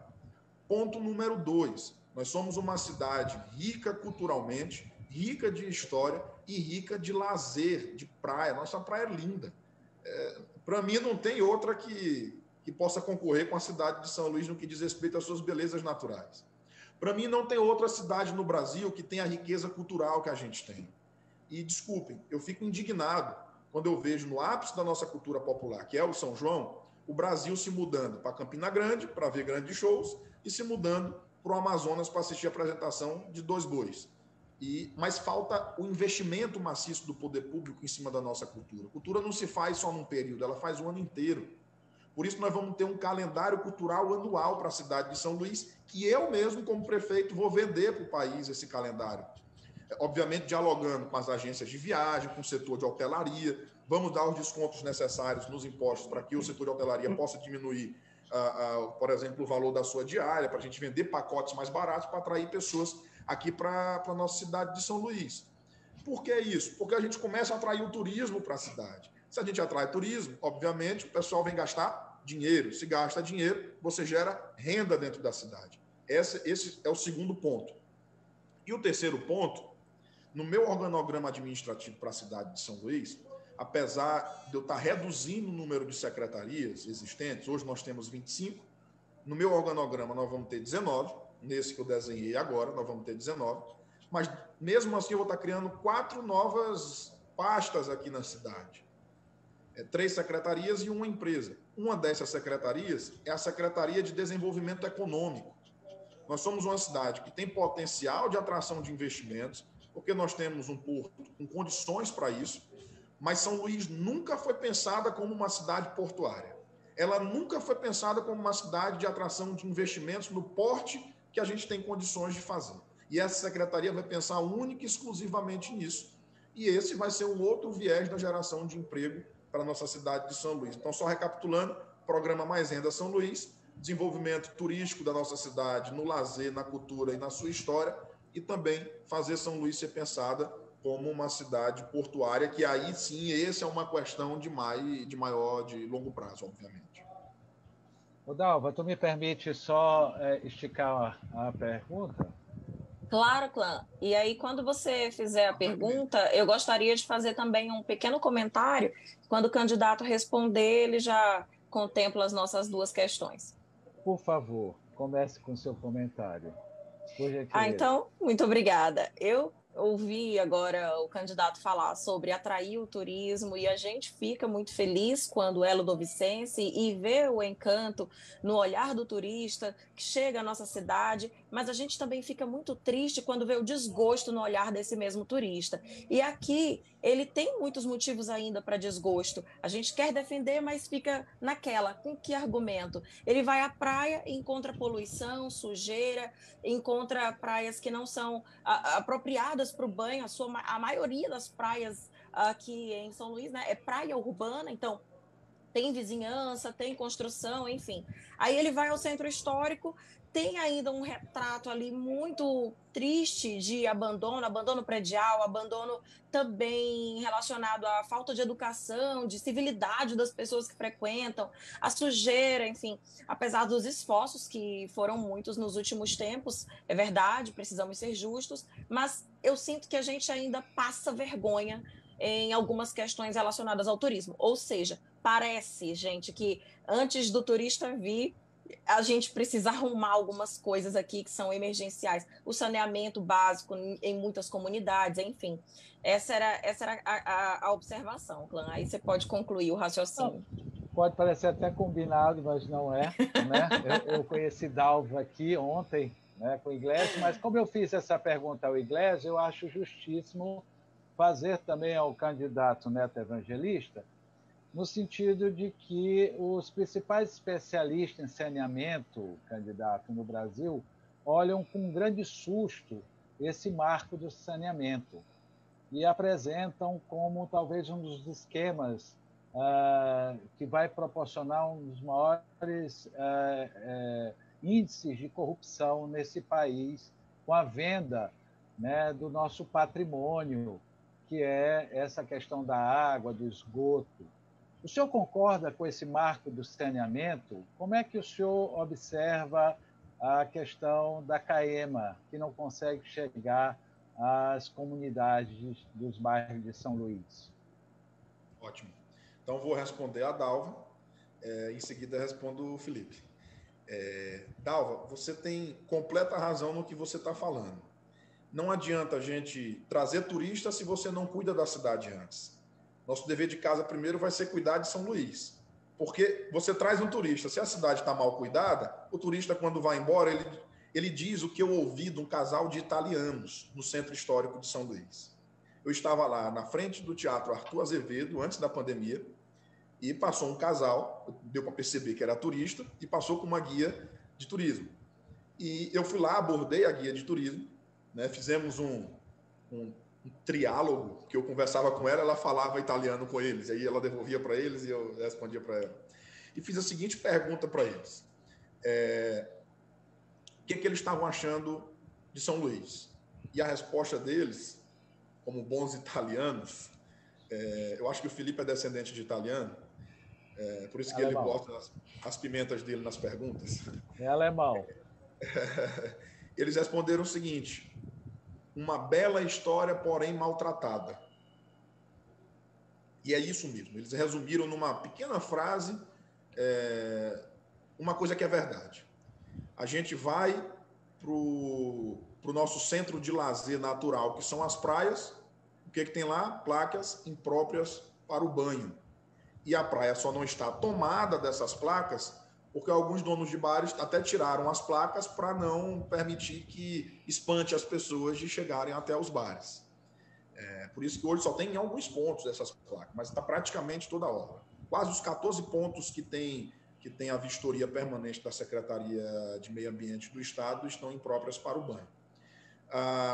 Ponto número 2, nós somos uma cidade rica culturalmente, rica de história e rica de lazer, de praia. Nossa praia é linda. Para mim, não tem outra que possa concorrer com a cidade de São Luís no que diz respeito às suas belezas naturais. Para mim, não tem outra cidade no Brasil que tenha a riqueza cultural que a gente tem. E, desculpem, eu fico indignado quando eu vejo no ápice da nossa cultura popular, que é o São João, o Brasil se mudando para Campina Grande, para ver grandes shows, e se mudando para o Amazonas para assistir a apresentação de Dois Bois. Mas falta o investimento maciço do poder público em cima da nossa cultura. A cultura não se faz só num período, ela faz o ano inteiro. Por isso, nós vamos ter um calendário cultural anual para a cidade de São Luís, que eu mesmo, como prefeito, vou vender para o país esse calendário. Obviamente, dialogando com as agências de viagem, com o setor de hotelaria, vamos dar os descontos necessários nos impostos para que o setor de hotelaria possa diminuir, por exemplo, o valor da sua diária, para a gente vender pacotes mais baratos para atrair pessoas aqui para a nossa cidade de São Luís. Por que isso? Porque a gente começa a atrair o turismo para a cidade. Se a gente atrai turismo, obviamente, o pessoal vem gastar dinheiro. Se gasta dinheiro, você gera renda dentro da cidade. Esse é o segundo ponto. E o terceiro ponto, no meu organograma administrativo para a cidade de São Luís, apesar de eu estar reduzindo o número de secretarias existentes, hoje nós temos 25, no meu organograma nós vamos ter 19, nesse que eu desenhei agora, nós vamos ter 19, mas mesmo assim eu vou estar criando 4 novas pastas aqui na cidade. 3 secretarias e uma empresa. Uma dessas secretarias é a Secretaria de Desenvolvimento Econômico. Nós somos uma cidade que tem potencial de atração de investimentos, porque nós temos um porto com condições para isso, mas São Luís nunca foi pensada como uma cidade portuária. Ela nunca foi pensada como uma cidade de atração de investimentos no porte que a gente tem condições de fazer. E essa secretaria vai pensar única e exclusivamente nisso. E esse vai ser um outro viés da geração de emprego para a nossa cidade de São Luís. Então, só recapitulando, programa Mais Renda São Luís, desenvolvimento turístico da nossa cidade, no lazer, na cultura e na sua história, e também fazer São Luís ser pensada como uma cidade portuária, que aí sim, essa é uma questão de longo prazo, obviamente. Ô, Dalva, tu me permite só esticar a pergunta? Claro, Clã. E aí, quando você fizer a pergunta, eu gostaria de fazer também um pequeno comentário. Quando o candidato responder, ele já contempla as nossas 2 questões. Por favor, comece com o seu comentário. Então, muito obrigada. Eu ouvi agora o candidato falar sobre atrair o turismo e a gente fica muito feliz quando é ludovicense e vê o encanto no olhar do turista que chega à nossa cidade, mas a gente também fica muito triste quando vê o desgosto no olhar desse mesmo turista. E aqui ele tem muitos motivos ainda para desgosto. A gente quer defender, mas fica naquela, com que argumento? Ele vai à praia e encontra poluição, sujeira, encontra praias que não são apropriadas para o banho. A maioria das praias aqui em São Luís, né, é praia urbana, então tem vizinhança, tem construção, enfim. Aí ele vai ao centro histórico, tem ainda um retrato ali muito triste de abandono predial, abandono também relacionado à falta de educação, de civilidade das pessoas que frequentam, a sujeira, enfim. Apesar dos esforços que foram muitos nos últimos tempos, é verdade, precisamos ser justos, mas eu sinto que a gente ainda passa vergonha em algumas questões relacionadas ao turismo. Ou seja, parece, gente, que antes do turista vir, a gente precisa arrumar algumas coisas aqui que são emergenciais. O saneamento básico em muitas comunidades, enfim. Essa era a observação, Clã. Aí você pode concluir o raciocínio. Pode parecer até combinado, mas não é. Né? Eu conheci Dalva aqui ontem, né, com o Iglesias, mas como eu fiz essa pergunta ao Iglesias, eu acho justíssimo fazer também ao candidato Neto Evangelista, no sentido de que os principais especialistas em saneamento, candidato, no Brasil, olham com um grande susto esse marco do saneamento e apresentam como talvez um dos esquemas que vai proporcionar um dos maiores índices de corrupção nesse país, com a venda, né, do nosso patrimônio, que é essa questão da água, do esgoto. O senhor concorda com esse marco do saneamento? Como é que o senhor observa a questão da CAEMA, que não consegue chegar às comunidades dos bairros de São Luís? Ótimo. Então, vou responder a Dalva, em seguida respondo o Felipe. Dalva, você tem completa razão no que você está falando. Não adianta a gente trazer turista se você não cuida da cidade antes. Nosso dever de casa primeiro vai ser cuidar de São Luís. Porque você traz um turista, se a cidade está mal cuidada, o turista, quando vai embora, ele diz o que eu ouvi de um casal de italianos no Centro Histórico de São Luís. Eu estava lá na frente do Teatro Arthur Azevedo, antes da pandemia, e passou um casal, deu para perceber que era turista, e passou com uma guia de turismo. E eu fui lá, abordei a guia de turismo, né, fizemos um triálogo, que eu conversava com ela, ela falava italiano com eles, aí ela devolvia para eles e eu respondia para ela. E fiz a seguinte pergunta para eles. O que eles estavam achando de São Luís? E a resposta deles, como bons italianos, eu acho que o Felipe é descendente de italiano, por isso que ele gosta das pimentas dele nas perguntas. É alemão. Eles responderam o seguinte: uma bela história, porém maltratada. E é isso mesmo. Eles resumiram numa pequena frase uma coisa que é verdade. A gente vai para o nosso centro de lazer natural, que são as praias. O que tem lá? Placas impróprias para o banho. E a praia só não está tomada dessas placas porque alguns donos de bares até tiraram as placas para não permitir que espante as pessoas de chegarem até os bares. Por isso que hoje só tem em alguns pontos essas placas, mas está praticamente toda a obra. Quase os 14 pontos que tem a vistoria permanente da Secretaria de Meio Ambiente do Estado estão impróprias para o banho.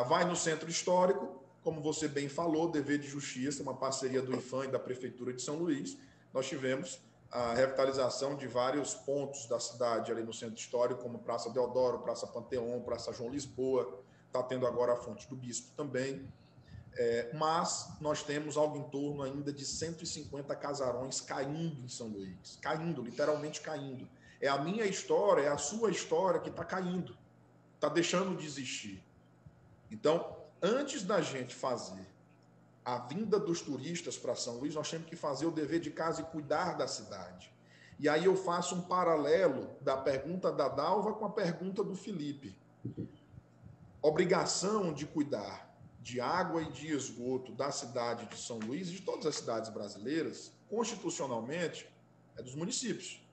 Vai no Centro Histórico, como você bem falou, dever de justiça, uma parceria do IFAM e da Prefeitura de São Luís. Nós tivemos a revitalização de vários pontos da cidade ali no Centro Histórico, como Praça Deodoro, Praça Panteão, Praça João Lisboa, está tendo agora a Fonte do Bispo também. Mas nós temos algo em torno ainda de 150 casarões caindo em São Luís, caindo, literalmente caindo. É a minha história, é a sua história que está caindo, está deixando de existir. Então, antes da gente fazer a vinda dos turistas para São Luís, nós temos que fazer o dever de casa e cuidar da cidade. E aí eu faço um paralelo da pergunta da Dalva com a pergunta do Felipe. Obrigação de cuidar de água e de esgoto da cidade de São Luís e de todas as cidades brasileiras, constitucionalmente, é dos municípios.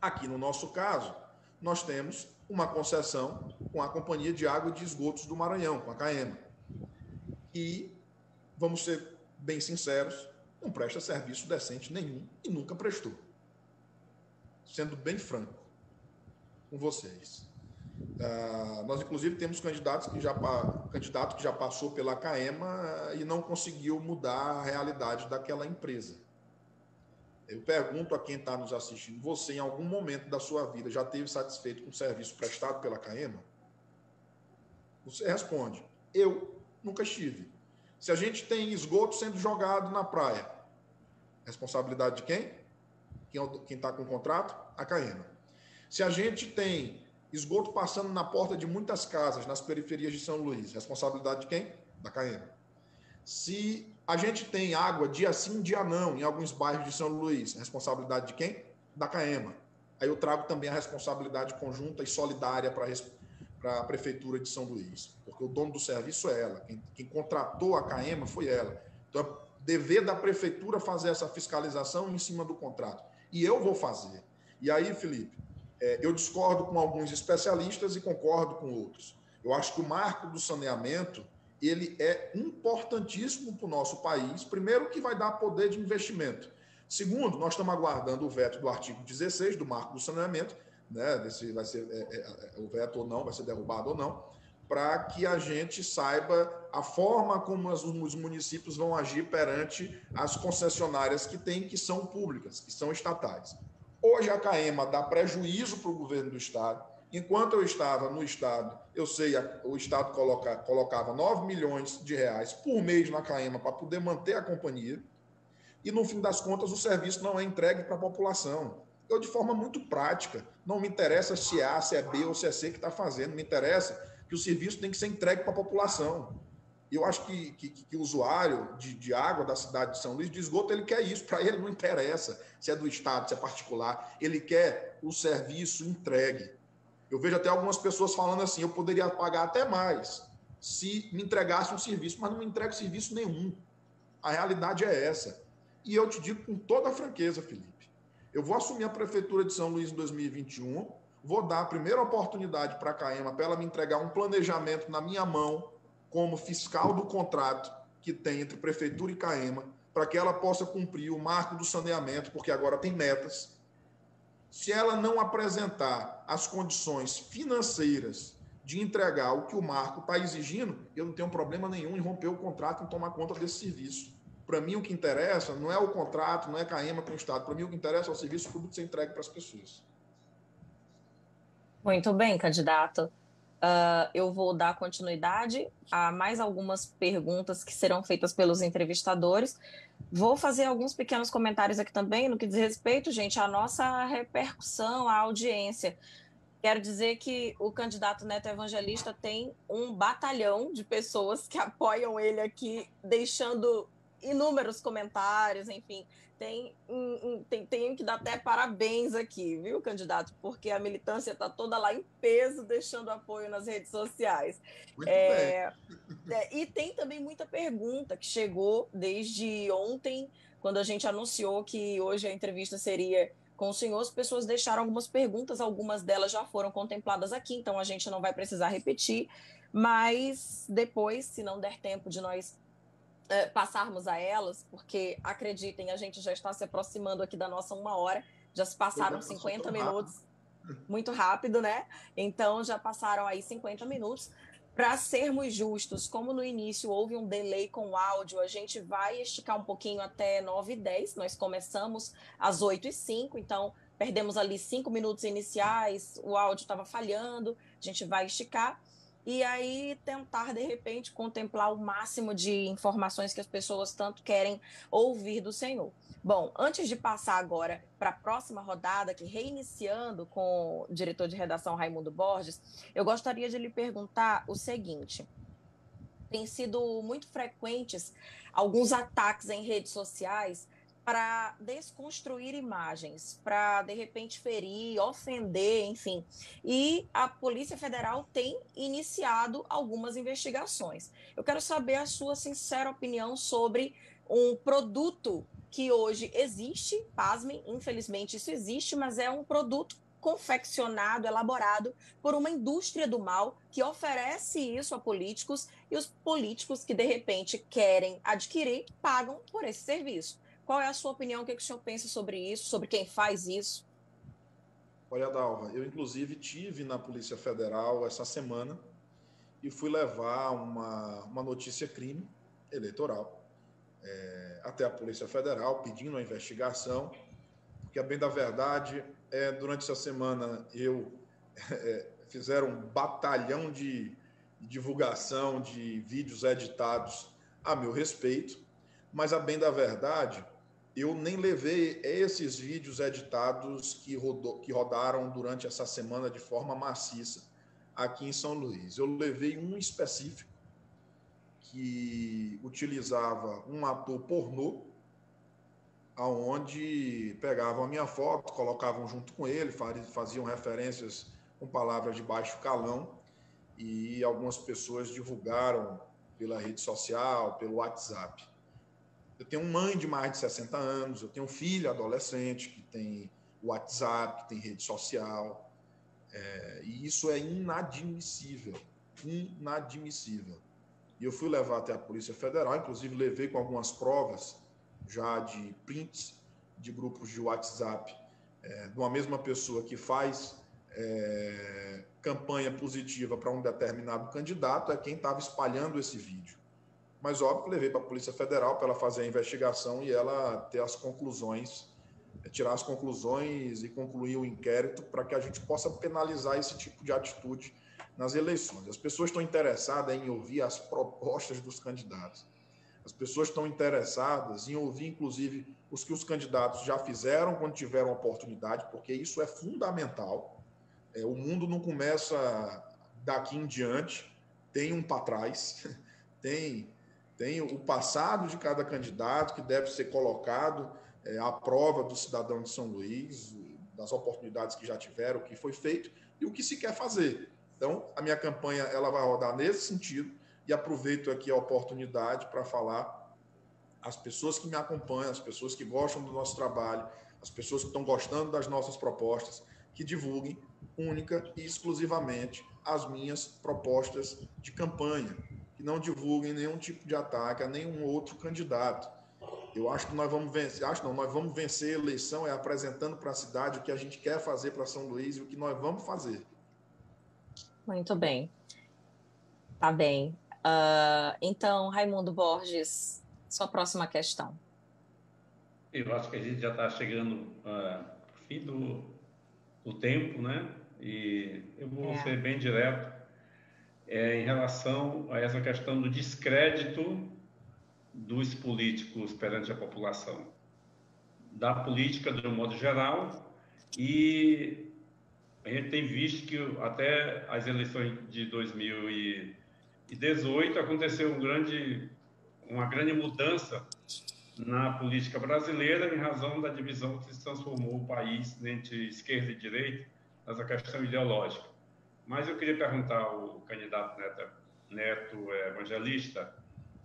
Aqui, no nosso caso, nós temos uma concessão com a Companhia de Água e de Esgotos do Maranhão, com a CAEMA. E, vamos ser bem sinceros, não presta serviço decente nenhum e nunca prestou. Sendo bem franco com vocês. Nós, inclusive, temos candidato que já passou pela CAEMA e não conseguiu mudar a realidade daquela empresa. Eu pergunto a quem está nos assistindo, você, em algum momento da sua vida, já esteve satisfeito com o serviço prestado pela CAEMA? Você responde, eu nunca estive. Se a gente tem esgoto sendo jogado na praia, responsabilidade de quem? Quem está com o contrato? A CAEMA. Se a gente tem esgoto passando na porta de muitas casas, nas periferias de São Luís, responsabilidade de quem? Da CAEMA. Se a gente tem água dia sim, dia não, em alguns bairros de São Luís, responsabilidade de quem? Da CAEMA. Aí eu trago também a responsabilidade conjunta e solidária para a Prefeitura de São Luís, porque o dono do serviço é ela, quem contratou a CAEMA foi ela. Então, é dever da Prefeitura fazer essa fiscalização em cima do contrato. E eu vou fazer. E aí, Felipe, eu discordo com alguns especialistas e concordo com outros. Eu acho que o marco do saneamento ele é importantíssimo para o nosso país. Primeiro, que vai dar poder de investimento. Segundo, nós estamos aguardando o veto do artigo 16 do marco do saneamento, né, se vai ser o veto ou não, vai ser derrubado ou não, para que a gente saiba a forma como os municípios vão agir perante as concessionárias que tem, que são públicas, que são estatais. Hoje a CAEMA dá prejuízo para o governo do Estado. Enquanto eu estava no Estado, eu sei, o Estado colocava 9 milhões de reais por mês na CAEMA para poder manter a companhia e, no fim das contas, o serviço não é entregue para a população. Eu, de forma muito prática, não me interessa se é A, se é B ou se é C que está fazendo, me interessa que o serviço tem que ser entregue para a população. Eu acho que o usuário de água da cidade de São Luís, de esgoto, ele quer isso. Para ele não interessa se é do Estado, se é particular. Ele quer o serviço entregue. Eu vejo até algumas pessoas falando assim, eu poderia pagar até mais se me entregasse um serviço, mas não me entrega serviço nenhum. A realidade é essa. E eu te digo com toda a franqueza, Felipe, eu vou assumir a Prefeitura de São Luís em 2021, vou dar a primeira oportunidade para a CAEMA para ela me entregar um planejamento na minha mão, como fiscal do contrato que tem entre Prefeitura e CAEMA, para que ela possa cumprir o marco do saneamento, porque agora tem metas. Se ela não apresentar as condições financeiras de entregar o que o marco está exigindo, eu não tenho problema nenhum em romper o contrato e tomar conta desse serviço. Para mim, o que interessa não é o contrato, não é CAEMA com o Estado. Para mim, o que interessa é o serviço público ser entregue para as pessoas. Muito bem, candidato. Eu vou dar continuidade a mais algumas perguntas que serão feitas pelos entrevistadores. Vou fazer alguns pequenos comentários aqui também no que diz respeito, gente, à nossa repercussão, à audiência. Quero dizer que o candidato Neto Evangelista tem um batalhão de pessoas que apoiam ele aqui, deixando inúmeros comentários, enfim. Tem que dar até parabéns aqui, viu, candidato? Porque a militância está toda lá em peso, deixando apoio nas redes sociais. Muito bem. E tem também muita pergunta que chegou desde ontem, quando a gente anunciou que hoje a entrevista seria com o senhor. As pessoas deixaram algumas perguntas, algumas delas já foram contempladas aqui, então a gente não vai precisar repetir, mas depois, se não der tempo de nós passarmos a elas, porque acreditem, a gente já está se aproximando aqui da nossa 1 hora, já se passaram 50 minutos, muito rápido, né? Então já passaram aí 50 minutos. Para sermos justos, como no início houve um delay com o áudio, a gente vai esticar um pouquinho até 9h10. Nós começamos às 8h05, então perdemos ali 5 minutos iniciais, o áudio estava falhando, a gente vai esticar. E aí tentar, de repente, contemplar o máximo de informações que as pessoas tanto querem ouvir do senhor. Bom, antes de passar agora para a próxima rodada, que reiniciando com o diretor de redação Raimundo Borges, eu gostaria de lhe perguntar o seguinte: tem sido muito frequentes alguns ataques em redes sociais para desconstruir imagens, para, de repente, ferir, ofender, enfim. E a Polícia Federal tem iniciado algumas investigações. Eu quero saber a sua sincera opinião sobre um produto que hoje existe, pasmem, infelizmente isso existe, mas é um produto confeccionado, elaborado por uma indústria do mal que oferece isso a políticos e os políticos que, de repente, querem adquirir, pagam por esse serviço. Qual é a sua opinião? O que o senhor pensa sobre isso? Sobre quem faz isso? Olha, Dalva, eu inclusive tive na Polícia Federal essa semana e fui levar uma notícia crime eleitoral até a Polícia Federal, pedindo a investigação, porque, a bem da verdade, durante essa semana fizeram um batalhão de divulgação de vídeos editados a meu respeito, mas, a bem da verdade, eu nem levei esses vídeos editados que rodaram durante essa semana de forma maciça aqui em São Luís. Eu levei um específico que utilizava um ator pornô, aonde pegavam a minha foto, colocavam junto com ele, faziam referências com palavras de baixo calão, e algumas pessoas divulgaram pela rede social, pelo WhatsApp. Eu tenho mãe de mais de 60 anos, eu tenho um filho adolescente que tem WhatsApp, que tem rede social, e isso é inadmissível, inadmissível. E eu fui levar até a Polícia Federal, inclusive levei com algumas provas já de prints de grupos de WhatsApp de uma mesma pessoa que faz campanha positiva para um determinado candidato, é quem estava espalhando esse vídeo. Mas, óbvio, que levei para a Polícia Federal para ela fazer a investigação e ela ter as conclusões, tirar as conclusões e concluir o inquérito para que a gente possa penalizar esse tipo de atitude nas eleições. As pessoas estão interessadas em ouvir as propostas dos candidatos. As pessoas estão interessadas em ouvir, inclusive, os que os candidatos já fizeram quando tiveram oportunidade, porque isso é fundamental. O mundo não começa daqui em diante, tem um para trás, tem o passado de cada candidato que deve ser colocado à prova do cidadão de São Luís, das oportunidades que já tiveram, o que foi feito e o que se quer fazer. Então, a minha campanha ela vai rodar nesse sentido, e aproveito aqui a oportunidade para falar as pessoas que me acompanham, as pessoas que gostam do nosso trabalho, as pessoas que estão gostando das nossas propostas, que divulguem única e exclusivamente as minhas propostas de campanha, que não divulguem nenhum tipo de ataque a nenhum outro candidato. Eu acho que nós vamos vencer, nós vamos vencer a eleição apresentando para a cidade o que a gente quer fazer para São Luís e o que nós vamos fazer. Muito bem. Tá bem. Então, Raimundo Borges, sua próxima questão. Eu acho que a gente já está chegando ao fim do tempo, né? E eu vou ser bem direto em relação a essa questão do descrédito dos políticos perante a população, da política de um modo geral, e a gente tem visto que até as eleições de 2018 aconteceu uma grande mudança na política brasileira em razão da divisão que se transformou o país entre esquerda e direita, nessa questão ideológica. Mas eu queria perguntar ao candidato Neto Evangelista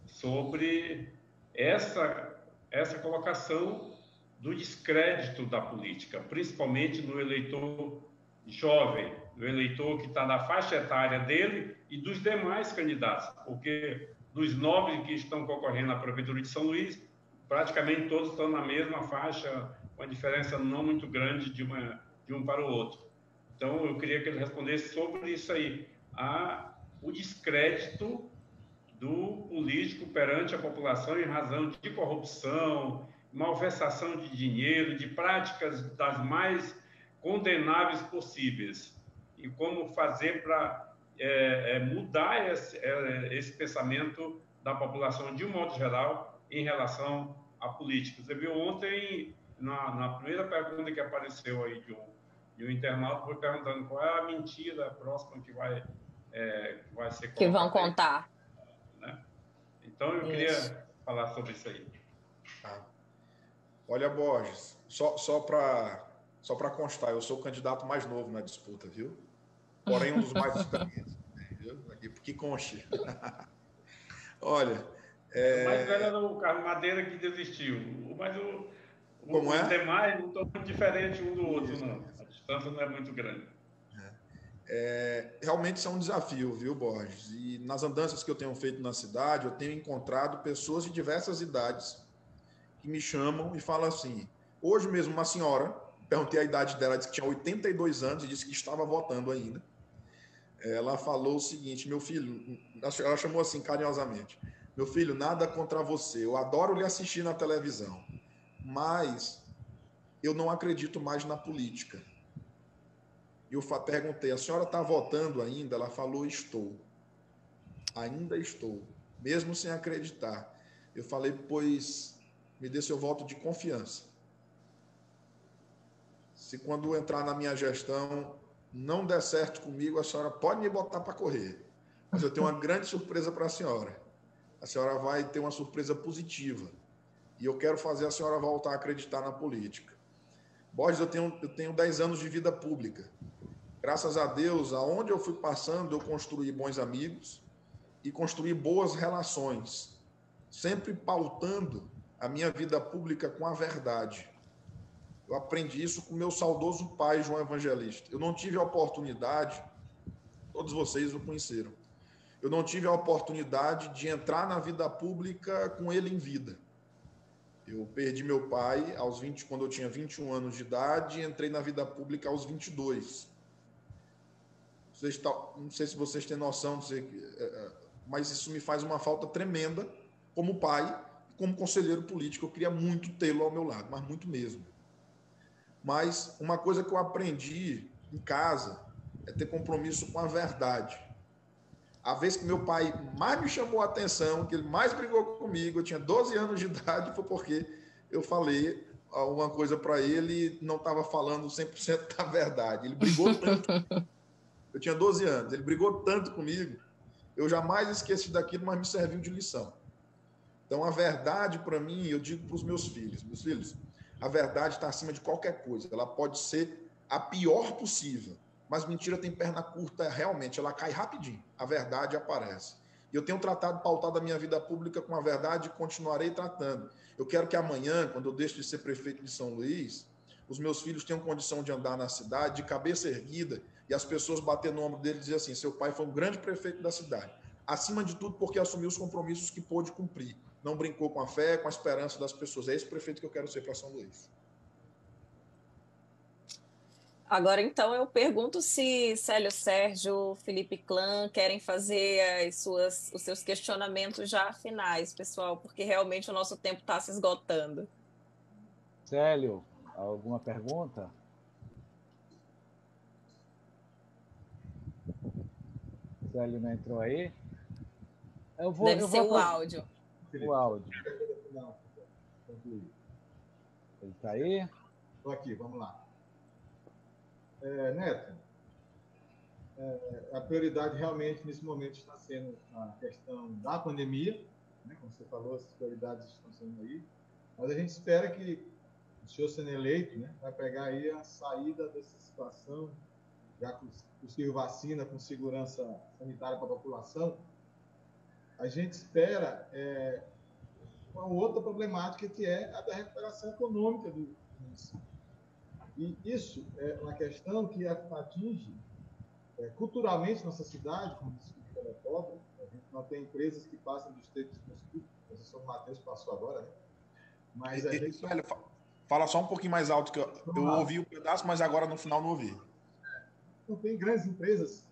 sobre essa colocação do descrédito da política, principalmente no eleitor jovem, no eleitor que está na faixa etária dele e dos demais candidatos, porque dos 9 que estão concorrendo à Prefeitura de São Luís, praticamente todos estão na mesma faixa, com a diferença não muito grande de um para o outro. Então, eu queria que ele respondesse sobre isso aí, o descrédito do político perante a população em razão de corrupção, malversação de dinheiro, de práticas das mais condenáveis possíveis. E como fazer para mudar esse pensamento da população de um modo geral em relação à política. Você viu ontem, na primeira pergunta que apareceu aí de um internauta, foi perguntando qual é a mentira próxima que vai ser colocada. Que vão contar. Né? Então, eu queria falar sobre isso aí. Olha, Borges, só para constar, eu sou o candidato mais novo na disputa, viu? Porém, um dos mais experientes. Viu? Que conste. Olha... O mais velho era o Carlos Madeira que desistiu. Mas os demais não estão muito diferentes um do outro, não. A distância não é muito grande. Realmente isso é um desafio, viu, Borges? E nas andanças que eu tenho feito na cidade, eu tenho encontrado pessoas de diversas idades que me chamam e falam assim. Hoje mesmo, uma senhora, perguntei a idade dela, disse que tinha 82 anos e disse que estava votando ainda. Ela falou o seguinte: meu filho, ela chamou assim carinhosamente, meu filho, nada contra você, eu adoro lhe assistir na televisão, mas eu não acredito mais na política. E eu perguntei, a senhora está votando ainda? Ela falou, estou. Ainda estou, mesmo sem acreditar. Eu falei, pois me dê seu voto de confiança. Se quando entrar na minha gestão não der certo comigo, a senhora pode me botar para correr. Mas eu tenho uma grande surpresa para a senhora. A senhora vai ter uma surpresa positiva. E eu quero fazer a senhora voltar a acreditar na política. Borges, eu tenho 10 anos de vida pública. Graças a Deus, aonde eu fui passando, eu construí bons amigos e construí boas relações, sempre pautando a minha vida pública com a verdade. Eu aprendi isso com meu saudoso pai, João Evangelista. Eu não tive a oportunidade, todos vocês o conheceram, eu não tive a oportunidade de entrar na vida pública com ele em vida. Eu perdi meu pai quando eu tinha 21 anos de idade e entrei na vida pública aos 22. Não sei se vocês têm noção, mas isso me faz uma falta tremenda como pai, como conselheiro político. Eu queria muito tê-lo ao meu lado, mas muito mesmo. Mas uma coisa que eu aprendi em casa é ter compromisso com a verdade. A vez que meu pai mais me chamou a atenção, que ele mais brigou comigo, eu tinha 12 anos de idade, foi porque eu falei uma coisa para ele e não estava falando 100% da verdade. Ele brigou tanto. Eu tinha 12 anos, ele brigou tanto comigo, eu jamais esqueci daquilo, mas me serviu de lição. Então, a verdade, para mim, eu digo para os meus filhos, a verdade está acima de qualquer coisa. Ela pode ser a pior possível, mas mentira tem perna curta, realmente, ela cai rapidinho. A verdade aparece. E eu tenho pautado a minha vida pública com a verdade e continuarei tratando. Eu quero que amanhã, quando eu deixo de ser prefeito de São Luís, os meus filhos tenham condição de andar na cidade de cabeça erguida e as pessoas bater no ombro dele e dizer assim, seu pai foi um grande prefeito da cidade. Acima de tudo, porque assumiu os compromissos que pôde cumprir. Não brincou com a fé, com a esperança das pessoas. É esse prefeito que eu quero ser para São Luís. Agora, então, eu pergunto se Célio Sérgio, Felipe Clã querem fazer os seus questionamentos já finais, pessoal, porque realmente o nosso tempo está se esgotando. Célio, alguma pergunta? Célio não entrou aí? Deve ser o áudio. O áudio. Não, ele está aí? Estou aqui, vamos lá. Neto, a prioridade realmente nesse momento está sendo a questão da pandemia, né? Como você falou, as prioridades estão sendo aí, mas a gente espera que o senhor sendo eleito, né, vai pegar aí a saída dessa situação, já com possível vacina, com segurança sanitária para a população. A gente espera uma outra problemática que é a da recuperação econômica do município. E isso é uma questão que atinge culturalmente nossa cidade, como o município de Teletobra. A gente não tem empresas que passam do Estreito de Mosquito, o São Mateus passou agora, né? Mas a gente... Fala só um pouquinho mais alto, que eu ouvi um pedaço, mas agora no final não ouvi. Não tem grandes empresas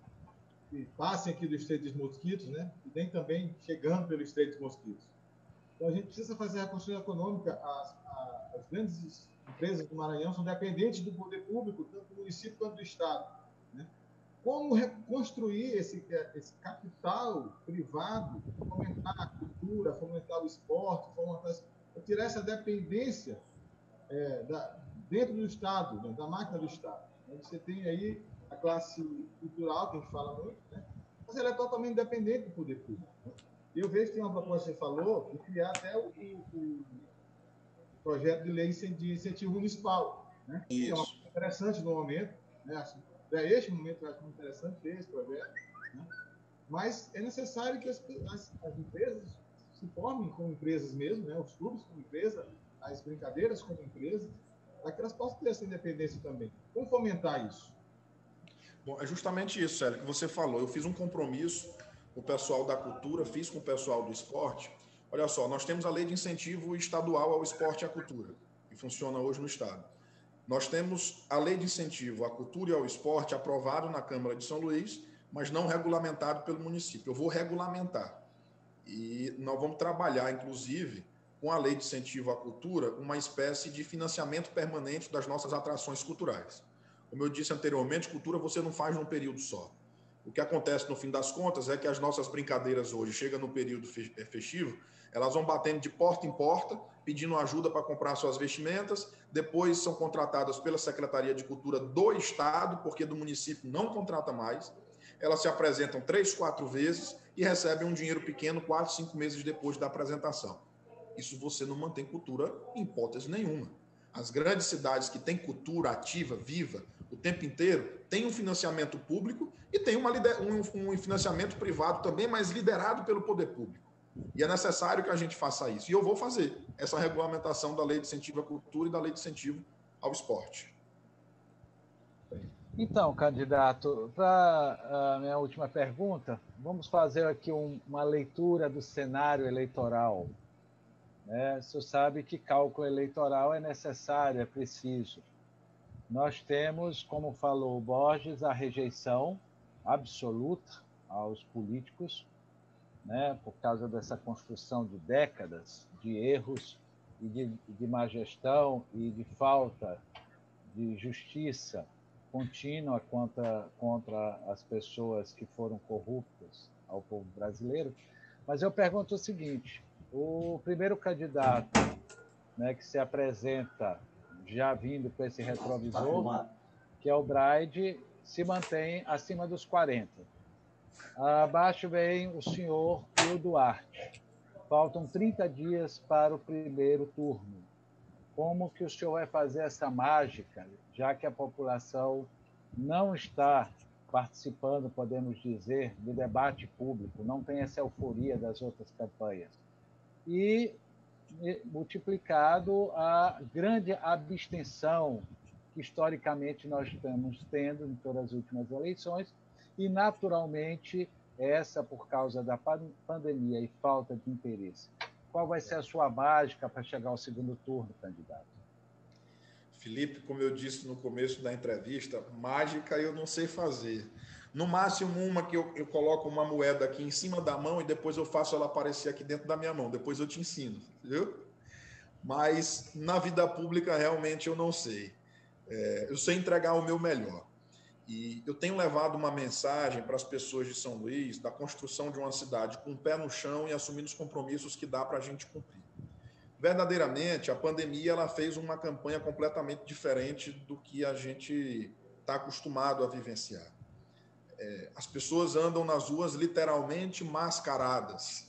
que passem aqui do Estreito dos Mosquitos, né? E nem também chegando pelo Estreito dos Mosquitos. Então, a gente precisa fazer a reconstrução econômica. As grandes empresas do Maranhão são dependentes do poder público, tanto do município quanto do Estado, né? Como reconstruir esse capital privado, fomentar a cultura, fomentar o esporte, tirar essa dependência dentro do Estado, né? Da máquina do Estado. Você tem aí a classe cultural, que a gente fala muito, né? Mas ela é totalmente dependente do poder público, né? Eu vejo que tem uma proposta que você falou de criar até o projeto de lei de incentivo municipal, né? Isso. Que é uma coisa interessante no momento, né? Este momento eu acho muito interessante ter esse projeto, né? Mas é necessário que as empresas se formem como empresas mesmo, né? Os clubes como empresa, as brincadeiras como empresas, para que elas possam ter essa independência também. Como fomentar isso? Bom, é justamente isso, Célio, que você falou. Eu fiz um compromisso com o pessoal da cultura, fiz com o pessoal do esporte. Olha só, nós temos a lei de incentivo estadual ao esporte e à cultura, que funciona hoje no Estado. Nós temos a lei de incentivo à cultura e ao esporte aprovado na Câmara de São Luís, mas não regulamentado pelo município. Eu vou regulamentar. E nós vamos trabalhar, inclusive, com a lei de incentivo à cultura, uma espécie de financiamento permanente das nossas atrações culturais. Como eu disse anteriormente, cultura você não faz num período só. O que acontece no fim das contas é que as nossas brincadeiras hoje chegam no período festivo, elas vão batendo de porta em porta, pedindo ajuda para comprar suas vestimentas, depois são contratadas pela Secretaria de Cultura do Estado, porque do município não contrata mais, elas se apresentam 3, 4 vezes e recebem um dinheiro pequeno 4, 5 meses depois da apresentação. Isso você não mantém cultura em hipótese nenhuma. As grandes cidades que têm cultura ativa, viva, o tempo inteiro, têm um financiamento público e tem um financiamento privado também, mas liderado pelo poder público. E é necessário que a gente faça isso. E eu vou fazer essa regulamentação da lei de incentivo à cultura e da lei de incentivo ao esporte. Então, candidato, para a minha última pergunta, vamos fazer aqui uma leitura do cenário eleitoral. O senhor sabe que cálculo eleitoral é necessário, é preciso. Nós temos, como falou o Borges, a rejeição absoluta aos políticos, por causa dessa construção de décadas de erros e de má gestão e de falta de justiça contínua contra as pessoas que foram corruptas ao povo brasileiro. Mas eu pergunto o seguinte: o primeiro candidato, que se apresenta já vindo com esse retrovisor, que é o Braide, se mantém acima dos 40. Abaixo vem o senhor e o Duarte. Faltam 30 dias para o primeiro turno. Como que o senhor vai fazer essa mágica, já que a população não está participando, podemos dizer, do debate público, não tem essa euforia das outras campanhas. E multiplicado a grande abstenção que, historicamente, nós estamos tendo em todas as últimas eleições, e, naturalmente, essa por causa da pandemia e falta de interesse. Qual vai ser a sua mágica para chegar ao segundo turno, candidato? Felipe, como eu disse no começo da entrevista, mágica eu não sei fazer. No máximo uma que eu coloco uma moeda aqui em cima da mão e depois eu faço ela aparecer aqui dentro da minha mão. Depois eu te ensino, viu? Mas na vida pública realmente eu não sei. Eu sei entregar o meu melhor. E eu tenho levado uma mensagem para as pessoas de São Luís da construção de uma cidade com o pé no chão e assumindo os compromissos que dá para a gente cumprir. Verdadeiramente, a pandemia ela fez uma campanha completamente diferente do que a gente está acostumado a vivenciar. As pessoas andam nas ruas literalmente mascaradas.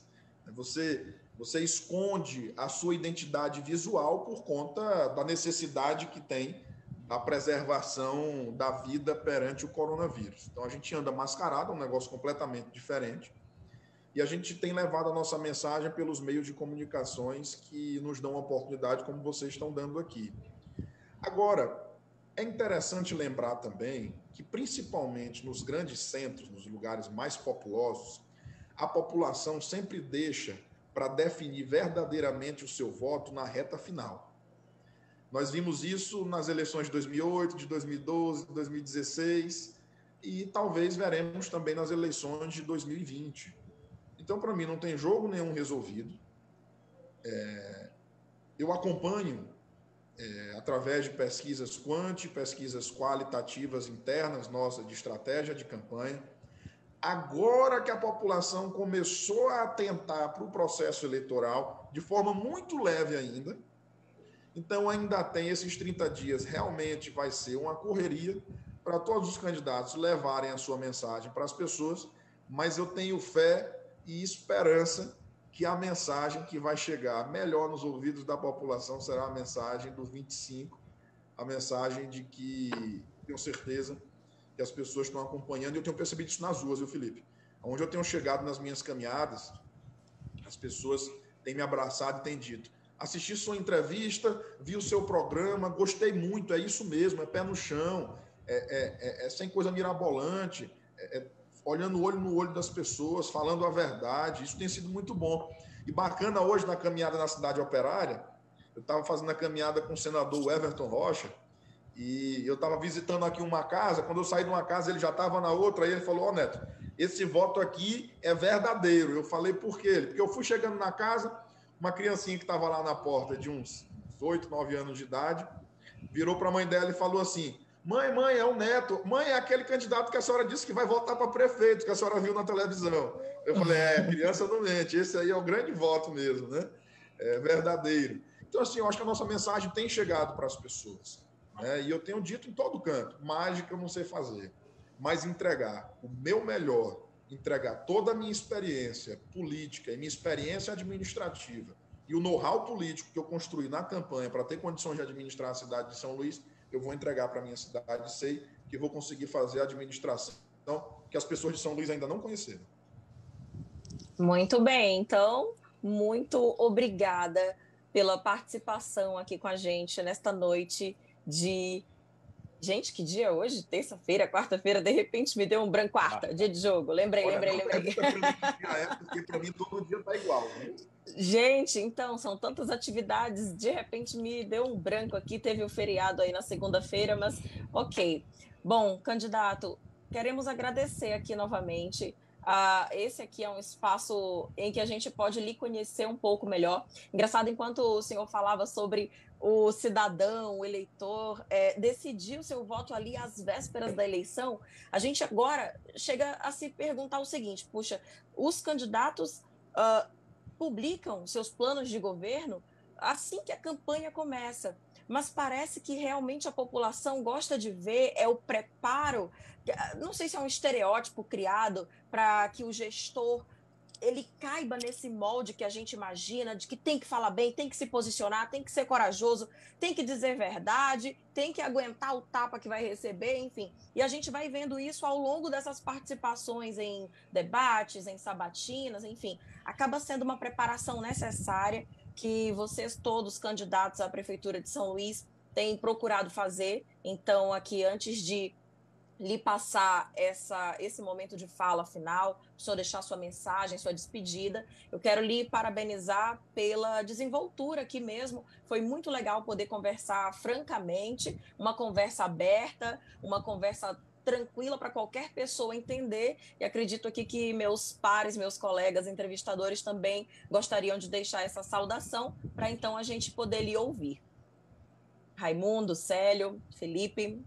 Você esconde a sua identidade visual por conta da necessidade que tem da preservação da vida perante o coronavírus. Então, a gente anda mascarado, um negócio completamente diferente, e a gente tem levado a nossa mensagem pelos meios de comunicações que nos dão a oportunidade, como vocês estão dando aqui. Agora, é interessante lembrar também que, principalmente nos grandes centros, nos lugares mais populosos, a população sempre deixa para definir verdadeiramente o seu voto na reta final. Nós vimos isso nas eleições de 2008, de 2012, de 2016 e talvez veremos também nas eleições de 2020. Então, para mim, não tem jogo nenhum resolvido. Eu acompanho, através de pesquisas quant, pesquisas qualitativas internas nossas de estratégia de campanha. Agora que a população começou a atentar para o processo eleitoral, de forma muito leve ainda, então ainda tem esses 30 dias, realmente vai ser uma correria para todos os candidatos levarem a sua mensagem para as pessoas, mas eu tenho fé e esperança que a mensagem que vai chegar melhor nos ouvidos da população será a mensagem dos 25, a mensagem de que tenho certeza que as pessoas estão acompanhando, e eu tenho percebido isso nas ruas, viu, Felipe? Onde eu tenho chegado nas minhas caminhadas, as pessoas têm me abraçado e têm dito: assisti sua entrevista, vi o seu programa, gostei muito, é isso mesmo, é pé no chão, sem coisa mirabolante, olhando olho no olho das pessoas, falando a verdade. Isso tem sido muito bom. E bacana hoje na caminhada na Cidade Operária, eu estava fazendo a caminhada com o senador Everton Rocha, e eu estava visitando aqui uma casa. Quando eu saí de uma casa, ele já estava na outra, aí ele falou: Neto, esse voto aqui é verdadeiro. Eu falei: por quê? Porque eu fui chegando na casa, uma criancinha que estava lá na porta, de uns 8, 9 anos de idade, virou para a mãe dela e falou assim: mãe, é o Neto. Mãe, é aquele candidato que a senhora disse que vai votar para prefeito, que a senhora viu na televisão. Eu falei: criança não mente, esse aí é o grande voto mesmo, né? É verdadeiro. Então, assim, eu acho que a nossa mensagem tem chegado para as pessoas, né? E eu tenho dito em todo canto: mágica eu não sei fazer, mas entregar o meu melhor, entregar toda a minha experiência política e minha experiência administrativa e o know-how político que eu construí na campanha para ter condições de administrar a cidade de São Luís, eu vou entregar para a minha cidade. Sei que vou conseguir fazer a administração que as pessoas de São Luís ainda não conheceram. Muito bem, então, muito obrigada pela participação aqui com a gente nesta noite de... Gente, que dia é hoje? Terça-feira, quarta-feira, de repente me deu um branco. Quarta, dia de jogo. Lembrei. Porque para mim todo dia tá igual, né? Gente, então, são tantas atividades, de repente me deu um branco aqui, teve o feriado aí na segunda-feira, mas ok. Bom, candidato, queremos agradecer aqui novamente. Esse aqui é um espaço em que a gente pode lhe conhecer um pouco melhor. Engraçado, enquanto o senhor falava sobre o cidadão, o eleitor, decidir o seu voto ali às vésperas da eleição, a gente agora chega a se perguntar o seguinte: puxa, os candidatos publicam seus planos de governo assim que a campanha começa, mas parece que realmente a população gosta de ver o preparo. Não sei se é um estereótipo criado para que o gestor ele caiba nesse molde que a gente imagina, de que tem que falar bem, tem que se posicionar, tem que ser corajoso, tem que dizer verdade, tem que aguentar o tapa que vai receber, enfim. E a gente vai vendo isso ao longo dessas participações em debates, em sabatinas, enfim. Acaba sendo uma preparação necessária que vocês todos, candidatos à Prefeitura de São Luís, têm procurado fazer. Então, aqui, antes de lhe passar esse momento de fala final, o senhor deixar sua mensagem, sua despedida. Eu quero lhe parabenizar pela desenvoltura aqui mesmo. Foi muito legal poder conversar francamente, uma conversa aberta, uma conversa tranquila para qualquer pessoa entender, e acredito aqui que meus pares, meus colegas entrevistadores também gostariam de deixar essa saudação, para então a gente poder lhe ouvir. Raimundo, Célio, Felipe.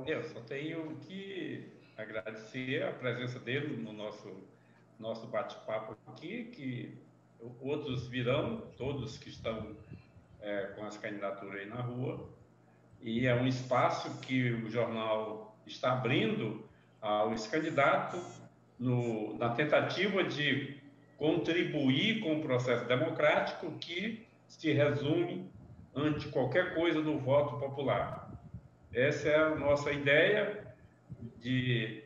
Eu só tenho que agradecer a presença dele no nosso bate-papo aqui, que outros virão, todos que estão com as candidaturas aí na rua, e é um espaço que o jornal está abrindo aos candidatos na tentativa de contribuir com o processo democrático que se resume, ante qualquer coisa, no voto popular. Essa é a nossa ideia, de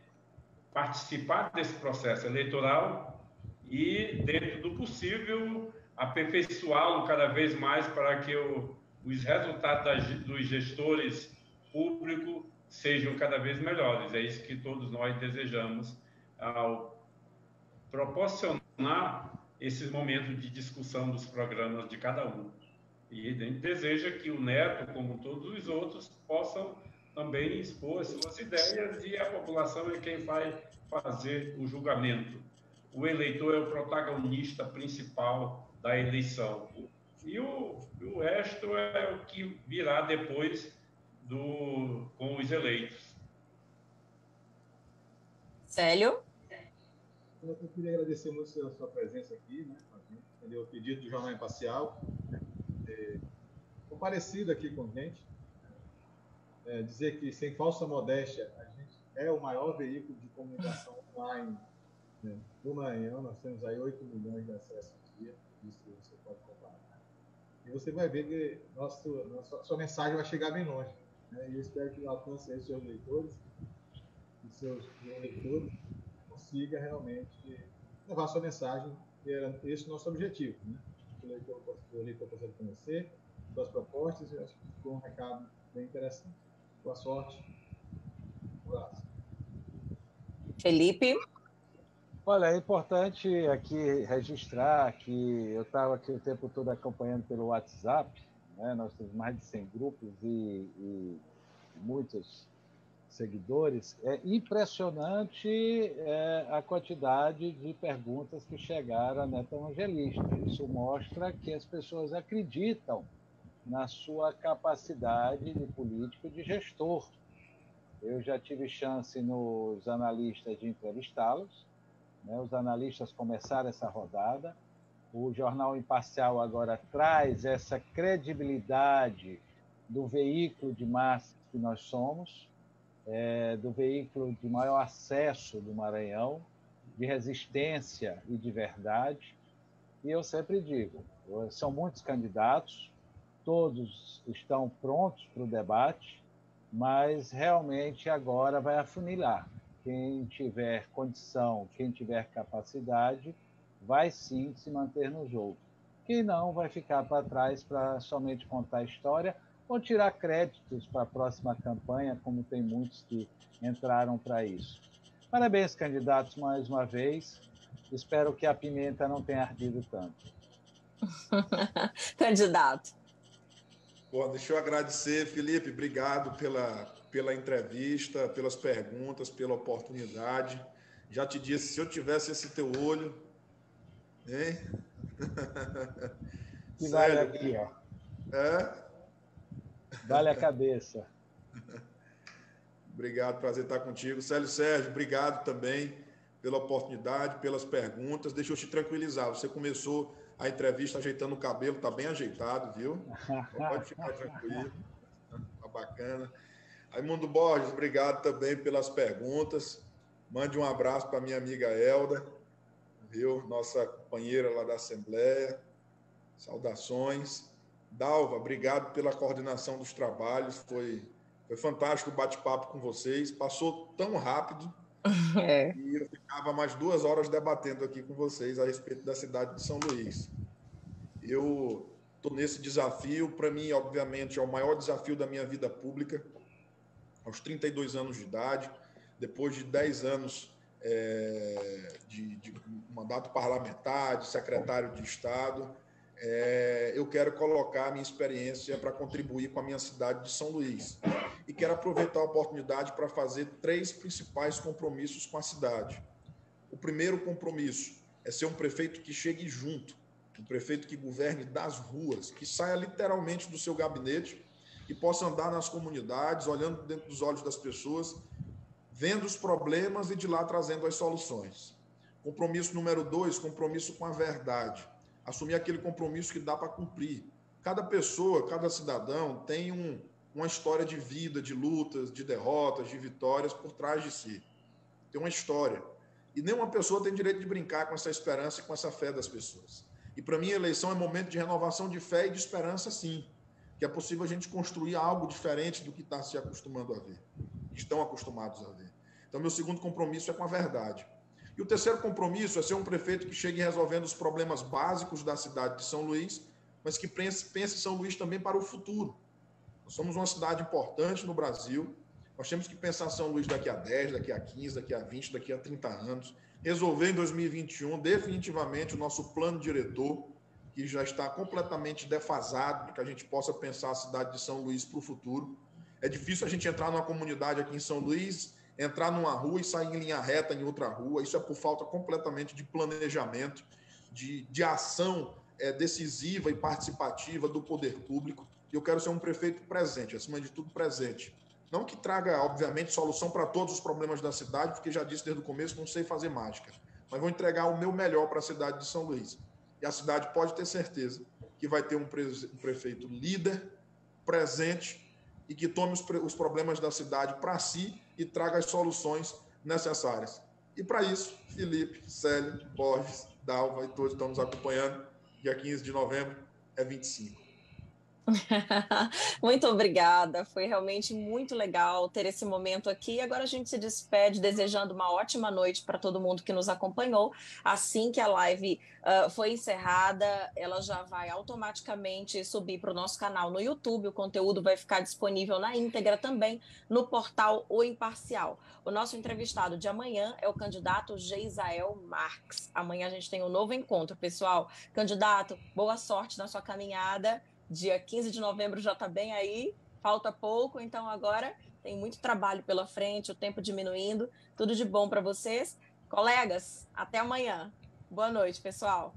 participar desse processo eleitoral e, dentro do possível, aperfeiçoá-lo cada vez mais para que os resultados dos gestores públicos sejam cada vez melhores. É isso que todos nós desejamos ao proporcionar esses momentos de discussão dos programas de cada um. E a gente deseja que o Neto, como todos os outros, possam também expor as suas ideias, e a população é quem vai fazer o julgamento. O eleitor é o protagonista principal da eleição. E o resto é o que virá depois com os eleitos. Célio? Eu queria agradecer muito a sua presença aqui, né, entendeu? O pedido do Jornal Imparcial, comparecido aqui com a gente, dizer que, sem falsa modéstia, a gente é o maior veículo de comunicação online, né, do Maranhão. Nós temos aí 8 milhões de acessos por dia, isso você pode comparar. E você vai ver que sua mensagem vai chegar bem longe, né? E eu espero que alcance aí seus leitores e seus leitores consiga realmente levar sua mensagem, que era esse o nosso objetivo, né? O eleitor possa conhecer suas propostas, e acho que ficou um recado bem interessante. Boa sorte. Um abraço. Felipe? Olha, é importante aqui registrar que eu estava aqui o tempo todo acompanhando pelo WhatsApp, né? Nós temos mais de 100 grupos e muitos seguidores. É impressionante a quantidade de perguntas que chegaram a Neto Evangelista. Isso mostra que as pessoas acreditam na sua capacidade de político e de gestor. Eu já tive chance nos analistas de entrevistá-los, né? Os analistas começaram essa rodada. O Jornal Imparcial agora traz essa credibilidade do veículo de massa que nós somos, do veículo de maior acesso do Maranhão, de resistência e de verdade. E eu sempre digo, são muitos candidatos, todos estão prontos para o debate, mas realmente agora vai afunilar. Quem tiver condição, quem tiver capacidade, vai sim se manter no jogo. Quem não, vai ficar para trás para somente contar a história ou tirar créditos para a próxima campanha, como tem muitos que entraram para isso. Parabéns, candidatos, mais uma vez. Espero que a pimenta não tenha ardido tanto. Candidato. Bom, deixa eu agradecer, Felipe, obrigado pela entrevista, pelas perguntas, pela oportunidade. Já te disse, se eu tivesse esse teu olho, hein? Que vale aqui, ó. Vale a cabeça. Obrigado, prazer estar contigo. Célio Sérgio, obrigado também pela oportunidade, pelas perguntas. Deixa eu te tranquilizar, você começou a entrevista ajeitando o cabelo, está bem ajeitado, viu? Pode ficar tranquilo, tá bacana. Raimundo Borges, obrigado também pelas perguntas. Mande um abraço para minha amiga Elda, viu? Nossa companheira lá da Assembleia. Saudações. Dalva, obrigado pela coordenação dos trabalhos. Foi fantástico o bate-papo com vocês. Passou tão rápido e eu ficava mais 2 horas debatendo aqui com vocês a respeito da cidade de São Luís. Eu estou nesse desafio. Para mim, obviamente, é o maior desafio da minha vida pública. Aos 32 anos de idade, depois de 10 anos de mandato parlamentar, de secretário de Estado, eu quero colocar a minha experiência para contribuir com a minha cidade de São Luís. E quero aproveitar a oportunidade para fazer 3 principais compromissos com a cidade. O primeiro compromisso é ser um prefeito que chegue junto, um prefeito que governe das ruas, que saia literalmente do seu gabinete e possa andar nas comunidades, olhando dentro dos olhos das pessoas, vendo os problemas e de lá trazendo as soluções. Compromisso número 2, compromisso com a verdade. Assumir aquele compromisso que dá para cumprir. Cada pessoa, cada cidadão tem uma história de vida, de lutas, de derrotas, de vitórias por trás de si. Tem uma história. E nenhuma pessoa tem direito de brincar com essa esperança e com essa fé das pessoas. E para mim a eleição é momento de renovação de fé e de esperança, sim. Que é possível a gente construir algo diferente do que está se acostumando a ver. Estão acostumados a ver. Então, meu segundo compromisso é com a verdade. E o terceiro compromisso é ser um prefeito que chegue resolvendo os problemas básicos da cidade de São Luís, mas que pense São Luís também para o futuro. Nós somos uma cidade importante no Brasil, nós temos que pensar São Luís daqui a 10, daqui a 15, daqui a 20, daqui a 30 anos, resolver em 2021 definitivamente o nosso plano diretor, que já está completamente defasado, para que a gente possa pensar a cidade de São Luís para o futuro. É difícil a gente entrar numa comunidade aqui em São Luís, entrar numa rua e sair em linha reta em outra rua. Isso é por falta completamente de planejamento, de ação decisiva e participativa do poder público. E eu quero ser um prefeito presente, acima de tudo presente. Não que traga, obviamente, solução para todos os problemas da cidade, porque já disse desde o começo, não sei fazer mágica, mas vou entregar o meu melhor para a cidade de São Luís. E a cidade pode ter certeza que vai ter um prefeito líder, presente, e que tome os problemas da cidade para si e traga as soluções necessárias. E para isso, Felipe, Célio, Borges, Dalva e todos estão nos acompanhando. Dia 15 de novembro é 25. Muito obrigada, foi realmente muito legal ter esse momento aqui. Agora a gente se despede desejando uma ótima noite para todo mundo que nos acompanhou. Assim que a live foi encerrada, ela já vai automaticamente subir para o nosso canal no YouTube. O conteúdo vai ficar disponível na íntegra também no portal O Imparcial. O nosso entrevistado de amanhã é o candidato Geisael Marques. Amanhã a gente tem um novo encontro, pessoal. Candidato, boa sorte na sua caminhada. Dia 15 de novembro já está bem aí, falta pouco, então agora tem muito trabalho pela frente, o tempo diminuindo. Tudo de bom para vocês. Colegas, até amanhã. Boa noite, pessoal.